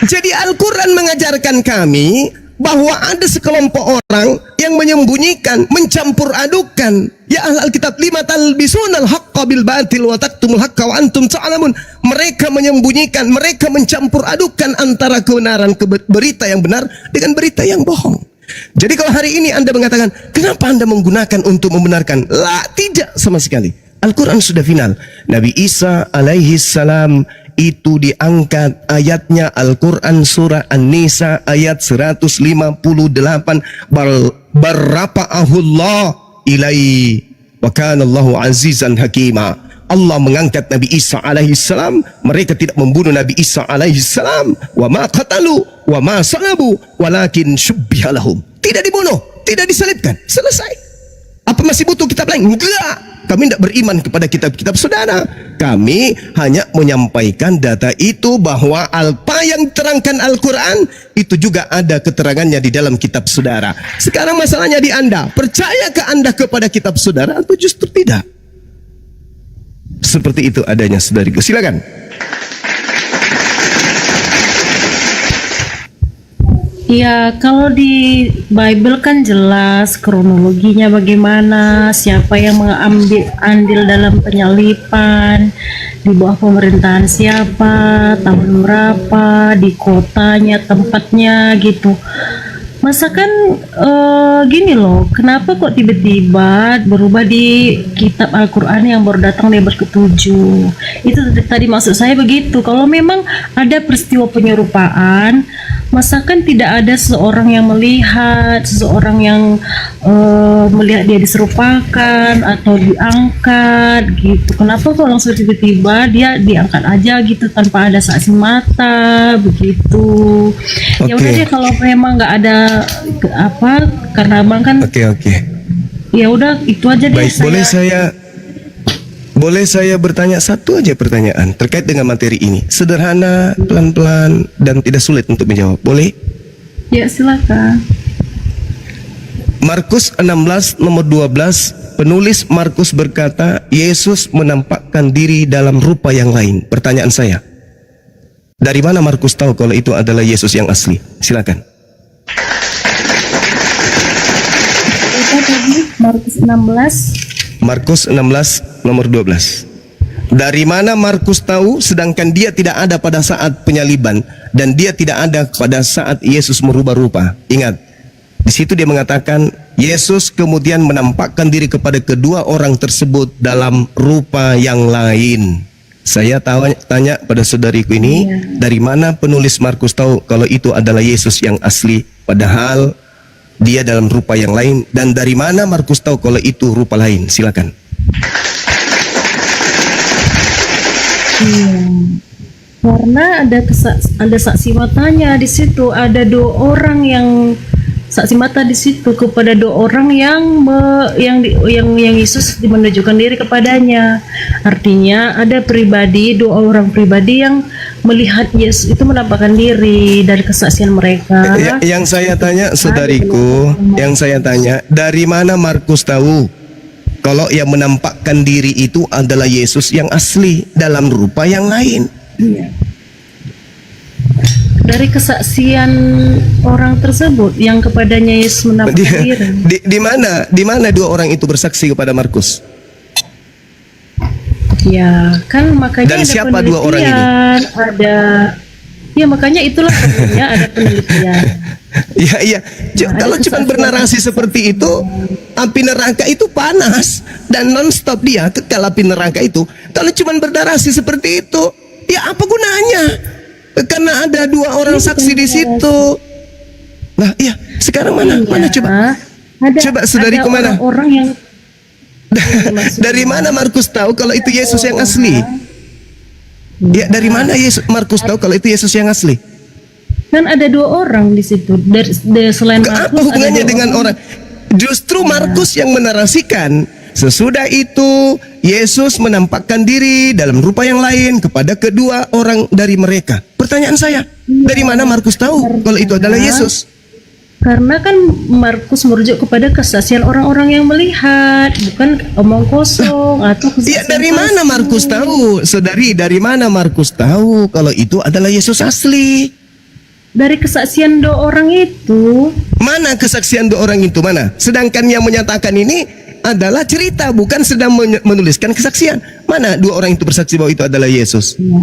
B: Jadi Al-Quran mengajarkan kami bahwa ada sekelompok orang yang menyembunyikan, mencampur adukan. Ya ahlal kitab, lima talbisunal haqqa bil batil wa taktumul haqqa wa antum ta'lamun. Mereka menyembunyikan, mereka mencampur adukan antara kebenaran berita yang benar dengan berita yang bohong. Jadi kalau hari ini Anda mengatakan, kenapa Anda menggunakan untuk membenarkan? Tidak sama sekali. Al-Quran sudah final. Nabi Isa alaihi salam itu diangkat, ayatnya Al-Quran surah An-Nisa ayat 158, barrafa'ahullah ilai wa kanallahu azizan hakima. Allah mengangkat Nabi Isa alaihi salam, mereka tidak membunuh Nabi Isa alaihi salam. Wa ma qatalu wa ma salabu walakin syubbiha lahum. Tidak dibunuh, tidak disalibkan. Selesai. Apa masih butuh kitab lain? Enggak. Kami tidak beriman kepada kitab-kitab saudara. Kami hanya menyampaikan data itu bahwa apa yang diterangkan Al-Quran itu juga ada keterangannya di dalam kitab saudara. Sekarang masalahnya di Anda. Percayakah Anda kepada kitab saudara atau justru tidak? Seperti itu adanya, saudariku. Silakan.
A: Ya, kalau di Bible kan jelas kronologinya bagaimana, siapa yang mengambil andil dalam penyalipan, di bawah pemerintahan siapa, tahun berapa, di kotanya, tempatnya gitu. Masa kan gini loh, kenapa kok tiba-tiba berubah di kitab Al-Quran yang baru datang di abad ke-7? Itu tadi maksud saya begitu. Kalau memang ada peristiwa penyerupaan, masa kan tidak ada seseorang yang melihat, seseorang yang melihat dia diserupakan atau diangkat gitu. Kenapa kok langsung tiba-tiba dia diangkat aja gitu tanpa ada saksi mata begitu? Ya udah deh, kalau memang nggak ada karena abang kan ya udah itu aja deh.
B: Baik, boleh saya bertanya satu aja pertanyaan terkait dengan materi ini, sederhana, pelan-pelan dan tidak sulit untuk menjawab, boleh?
A: Ya silakan.
B: Markus 16 nomor 12, penulis Markus berkata Yesus menampakkan diri dalam rupa yang lain. Pertanyaan saya, dari mana Markus tahu kalau itu adalah Yesus yang asli? Silakan. Markus 16 nomor 12. Dari mana Markus tahu sedangkan dia tidak ada pada saat penyaliban dan dia tidak ada pada saat Yesus merubah rupa? Ingat, di situ dia mengatakan Yesus kemudian menampakkan diri kepada kedua orang tersebut dalam rupa yang lain. Saya tanya pada saudariku ini, dari mana penulis Markus tahu kalau itu adalah Yesus yang asli padahal dia dalam rupa yang lain, dan dari mana Markus tahu kalau itu rupa lain? Silakan.
A: Karena ada saksi matanya di situ, ada dua orang yang saksi mata di situ kepada dua orang yang Yesus menunjukkan diri kepadanya. Artinya ada dua orang pribadi yang melihat Yesus itu menampakkan diri dari kesaksian mereka.
B: Yang saya tanya saudariku, dari mana Markus tahu kalau yang menampakkan diri itu adalah Yesus yang asli dalam rupa yang lain?
A: dari kesaksian orang tersebut yang kepadanya Yesus menampakkan
B: Di,
A: diri.
B: di mana dua orang itu bersaksi kepada Markus?
A: Ya, kan makanya
B: Dan
A: ada
B: siapa dua orang ini?
A: penelitian, ada, ya makanya itulah perlunya ada penelitian.
B: Iya iya.
A: Nah,
B: Kalau
A: ada
B: cuma
A: kesaksian.
B: bernarasi seperti itu, api neraka itu panas dan non-stop dia kekal api neraka itu. Kalau cuma bernarasi seperti itu, ya apa gunanya? Karena ada dua orang saksi di situ. Nah, iya. Sekarang mana? Mana coba?
A: Ada,
B: Coba, saudariku, mana?
A: Orang yang
B: Dari mana Markus tahu kalau itu Yesus yang asli? Ya, dari mana Markus tahu kalau itu Yesus yang asli?
A: kan ada dua orang di situ. Selain
B: Apa
A: Markus, ada
B: hubungannya
A: dua
B: dengan orang? Justru Markus yang menarasikan. Sesudah itu Yesus menampakkan diri dalam rupa yang lain kepada kedua orang dari mereka. Pertanyaan saya, dari mana Markus tahu kalau itu adalah Yesus?
A: Karena kan Markus merujuk kepada kesaksian orang-orang yang melihat, bukan omong kosong atau
B: Ya,
A: kesaksian
B: dari mana
A: palsu.
B: Markus tahu? Saudari, dari mana Markus tahu kalau itu adalah Yesus asli?
A: Dari kesaksian dua orang itu.
B: Mana kesaksian dua orang itu? Mana? Sedangkan yang menyatakan ini adalah cerita, bukan sedang menuliskan kesaksian. Mana dua orang itu bersaksi bahwa itu adalah Yesus?
A: Ya.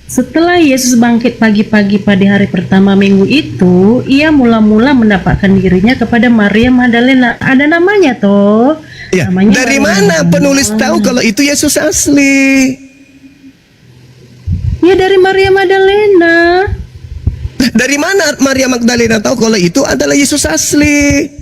A: Setelah Yesus bangkit pagi-pagi pada hari pertama minggu itu, ia mula-mula mendapatkan dirinya kepada Maria Magdalena. Ada namanya toh.
B: Ya,
A: Namanya
B: dari
A: Maria
B: mana
A: Magdalena.
B: penulis tahu kalau itu Yesus asli?
A: Ya dari Maria Magdalena.
B: Dari mana Maria Magdalena tahu kalau itu adalah Yesus asli?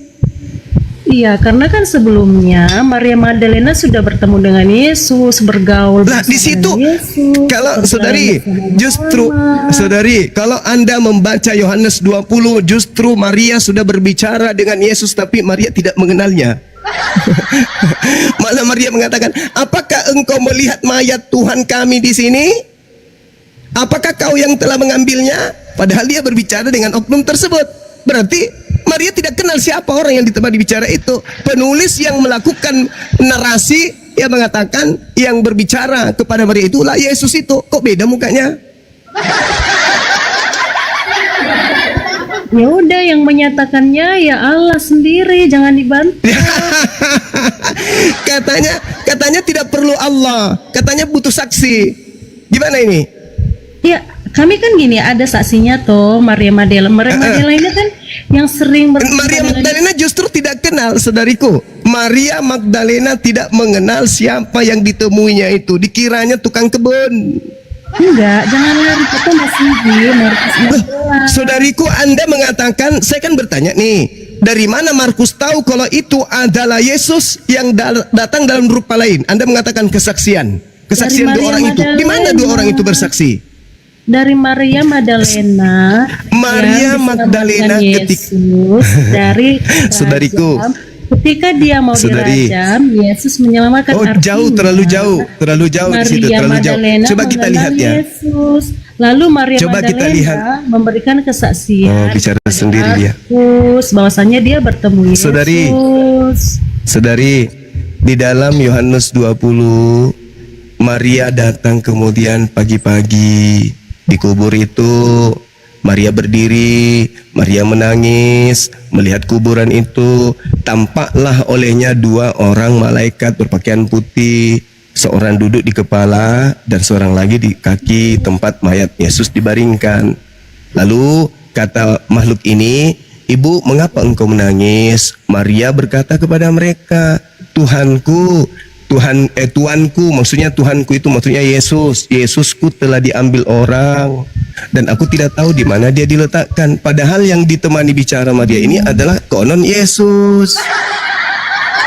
A: Iya, karena kan sebelumnya Maria Magdalena sudah bertemu dengan Yesus, bergaul
B: Lah, di
A: bersama
B: situ,
A: Yesus,
B: kalau
A: berjalan
B: saudari,
A: bersama
B: justru
A: Muhammad.
B: saudari, kalau Anda membaca Yohanes 20, justru Maria sudah berbicara dengan Yesus tapi Maria tidak mengenalnya. Malah Maria mengatakan, "Apakah engkau melihat mayat Tuhan kami di sini? Apakah kau yang telah mengambilnya?" Padahal dia berbicara dengan oknum tersebut. Berarti Maria tidak kenal siapa orang yang di tempat dibicara itu. Penulis yang melakukan narasi yang mengatakan yang berbicara kepada Maria itulah Yesus itu. Kok beda mukanya?
A: Ya udah, yang menyatakannya ya Allah sendiri, jangan dibantu.
B: katanya tidak perlu Allah. Katanya butuh saksi. Gimana ini?
A: Ya, kami kan gini, ada saksinya toh Maria Magdalena. Maria Magdalena ini kan yang sering
B: Maria Magdalena justru tidak kenal, saudariku. Maria Magdalena tidak mengenal siapa yang ditemuinya itu. Dikiranya tukang kebun.
A: Enggak, jangan lari, kita masih di Markus 16.
B: Saudariku, Anda mengatakan, saya kan bertanya nih, dari mana Markus tahu kalau itu adalah Yesus yang datang dalam rupa lain? Anda mengatakan kesaksian
A: Dari
B: dua
A: Maria
B: orang itu. Di mana dua orang itu
A: Magdalena.
B: bersaksi?
A: Dari Maria Magdalena.
B: Maria
A: yang
B: Magdalena
A: diselamatkan Yesus dari kerajaan.
B: Saudariku.
A: Ketika dia mau
B: Saudari.
A: dirajam, Yesus menyelamatkan.
B: Oh, jauh, terlalu jauh di situ,
A: Maria
B: terlalu jauh.
A: Magdalena
B: Coba kita
A: mengenal
B: lihat ya.
A: Yesus. Lalu Maria
B: Coba kita
A: Magdalena
B: lihat.
A: memberikan kesaksian.
B: Oh, bicara
A: kepada
B: sendiri dia.
A: Markus, bahwasanya dia bertemu Yesus.
B: Saudari. Saudari, di dalam Yohanes 20, Maria datang kemudian pagi-pagi di kubur itu. Maria berdiri, Maria menangis, melihat kuburan itu. Tampaklah olehnya dua orang malaikat berpakaian putih. Seorang duduk di kepala dan seorang lagi di kaki tempat mayat Yesus dibaringkan. Lalu kata makhluk ini, "Ibu, mengapa engkau menangis?" Maria berkata kepada mereka, "Tuhanku, Tuanku, maksudnya Tuhanku itu maksudnya Yesus. Yesusku telah diambil orang dan aku tidak tahu di mana dia diletakkan." Padahal yang ditemani bicara Maria ini adalah konon Yesus.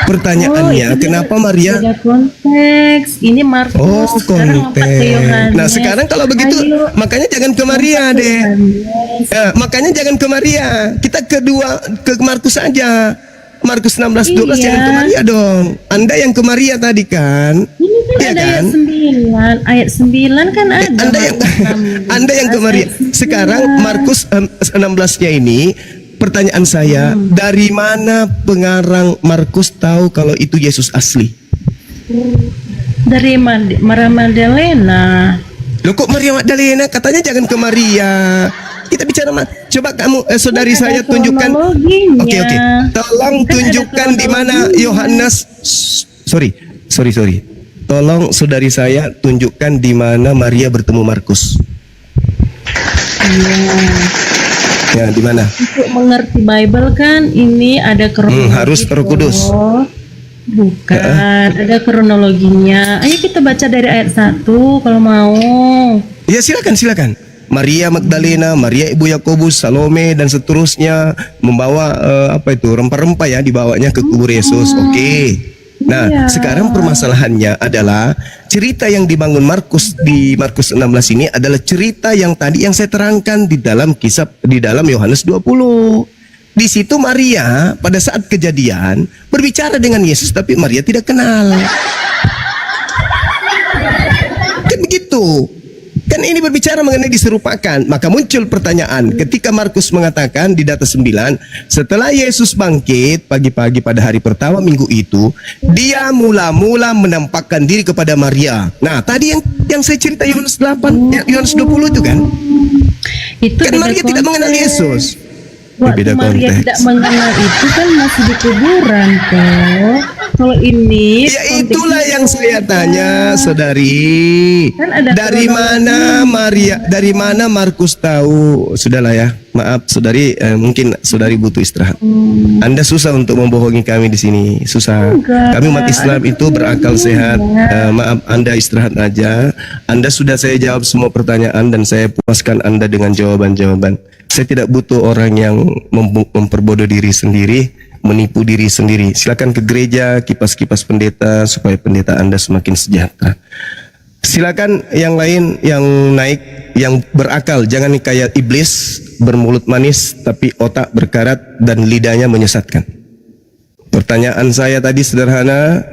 B: Pertanyaannya,
A: itu
B: kenapa Maria?
A: beda konteks. Ini Markus.
B: Oh,
A: sekarang lompat ke
B: konteks.
A: Yohanes.
B: Nah, sekarang kalau begitu,
A: Ayo,
B: makanya jangan ke Maria
A: lompat ke
B: deh.
A: Yohanes.
B: Makanya jangan ke Maria. Kita ke Markus saja. Markus 16:12
A: Iya.
B: jangan ke Maria dong. Anda yang ke Maria tadi kan?
A: Ini kan
B: Iya
A: ada
B: kan?
A: ayat 9. Ayat 9 kan ada.
B: Anda yang
A: Markus 16.
B: Anda yang ke Maria.
A: Ayat 9.
B: Sekarang Markus 16-nya ini, pertanyaan saya, dari mana pengarang Markus tahu kalau itu Yesus asli?
A: Dari Maria Magdalena.
B: Loh, kok Maria Magdalena? Katanya jangan ke Maria. Kita bicara coba kamu saudari
A: Kan
B: saya
A: ada
B: tunjukkan.
A: kronologinya.
B: Oke. Tolong
A: Kan ada
B: tunjukkan di mana
A: kronologinya.
B: Yohanes. Sorry. Tolong saudari saya tunjukkan di mana Maria bertemu Markus.
A: Iya.
B: Ya, di mana?
A: Untuk mengerti Bible kan ini ada kronologi.
B: Harus Roh Kudus.
A: toh. Bukan, ada kronologinya. Ayo kita baca dari ayat 1 kalau mau.
B: Ya silakan. Maria Magdalena, Maria ibu Yakobus, Salome dan seterusnya membawa rempah-rempah ya, dibawanya ke kubur Yesus. Oke. Nah,
A: Iya.
B: sekarang permasalahannya adalah cerita yang dibangun Markus di Markus 16 ini adalah cerita yang tadi yang saya terangkan di dalam Yohanes 20. Di situ Maria pada saat kejadian berbicara dengan Yesus tapi Maria tidak kenal. Kan begitu. Kan ini berbicara mengenai diserupakan. Maka muncul pertanyaan ketika Markus mengatakan di data 9, setelah Yesus bangkit pagi-pagi pada hari pertama minggu itu, dia mula-mula menampakkan diri kepada Maria. Nah, tadi yang saya cerita Yohanes 8, Yohanes 20 itu kan.
A: Itu
B: Kan
A: beda
B: Maria tidak mengenal
A: konteks.
B: Yesus.
A: Waktu
B: Beda
A: Maria
B: konteks.
A: tidak mengenal itu kan masih di kuburan toh. Kalau ini
B: Ya itulah yang saya tanya, saudari.
A: Kan ada
B: Dari mana Markus tahu? Sudahlah ya. Maaf, saudari. Mungkin saudari butuh istirahat. Anda susah untuk membohongi kami di sini. Susah.
A: Enggak,
B: Kami umat Islam
A: ada
B: itu berakal sehat.
A: kebenarannya.
B: Maaf, Anda istirahat aja. Anda sudah saya jawab semua pertanyaan dan saya puaskan Anda dengan jawaban-jawaban. Saya tidak butuh orang yang memperbodoh diri sendiri, menipu diri sendiri. Silakan ke gereja, kipas-kipas pendeta supaya pendeta Anda semakin sejahtera. Silakan yang lain yang naik, yang berakal, jangan kayak iblis, bermulut manis tapi otak berkarat dan lidahnya menyesatkan. Pertanyaan saya tadi sederhana,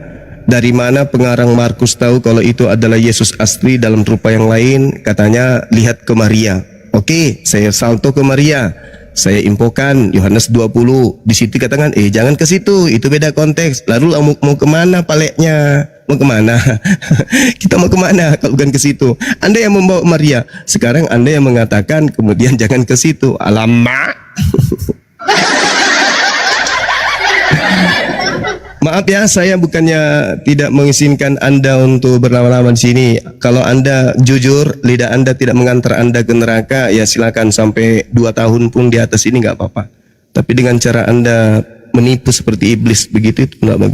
B: dari mana pengarang Markus tahu kalau itu adalah Yesus asli dalam rupa yang lain? Katanya lihat ke Maria. Oke, saya salto ke Maria. Saya infokan Yohanes 20. Di situ katakan, jangan ke situ, itu beda konteks. Lalu mau kemana paleknya? Mau kemana? Kita mau kemana kalau bukan ke situ? Anda yang membawa Maria. Sekarang Anda yang mengatakan kemudian jangan ke situ. Alamak. Maaf ya, saya bukannya tidak mengizinkan Anda untuk berlama-lama di sini. Kalau Anda jujur, lidah Anda tidak mengantar Anda ke neraka, ya silakan sampai 2 tahun pun di atas ini nggak apa-apa. Tapi dengan cara Anda menipu seperti iblis begitu itu nggak bagus.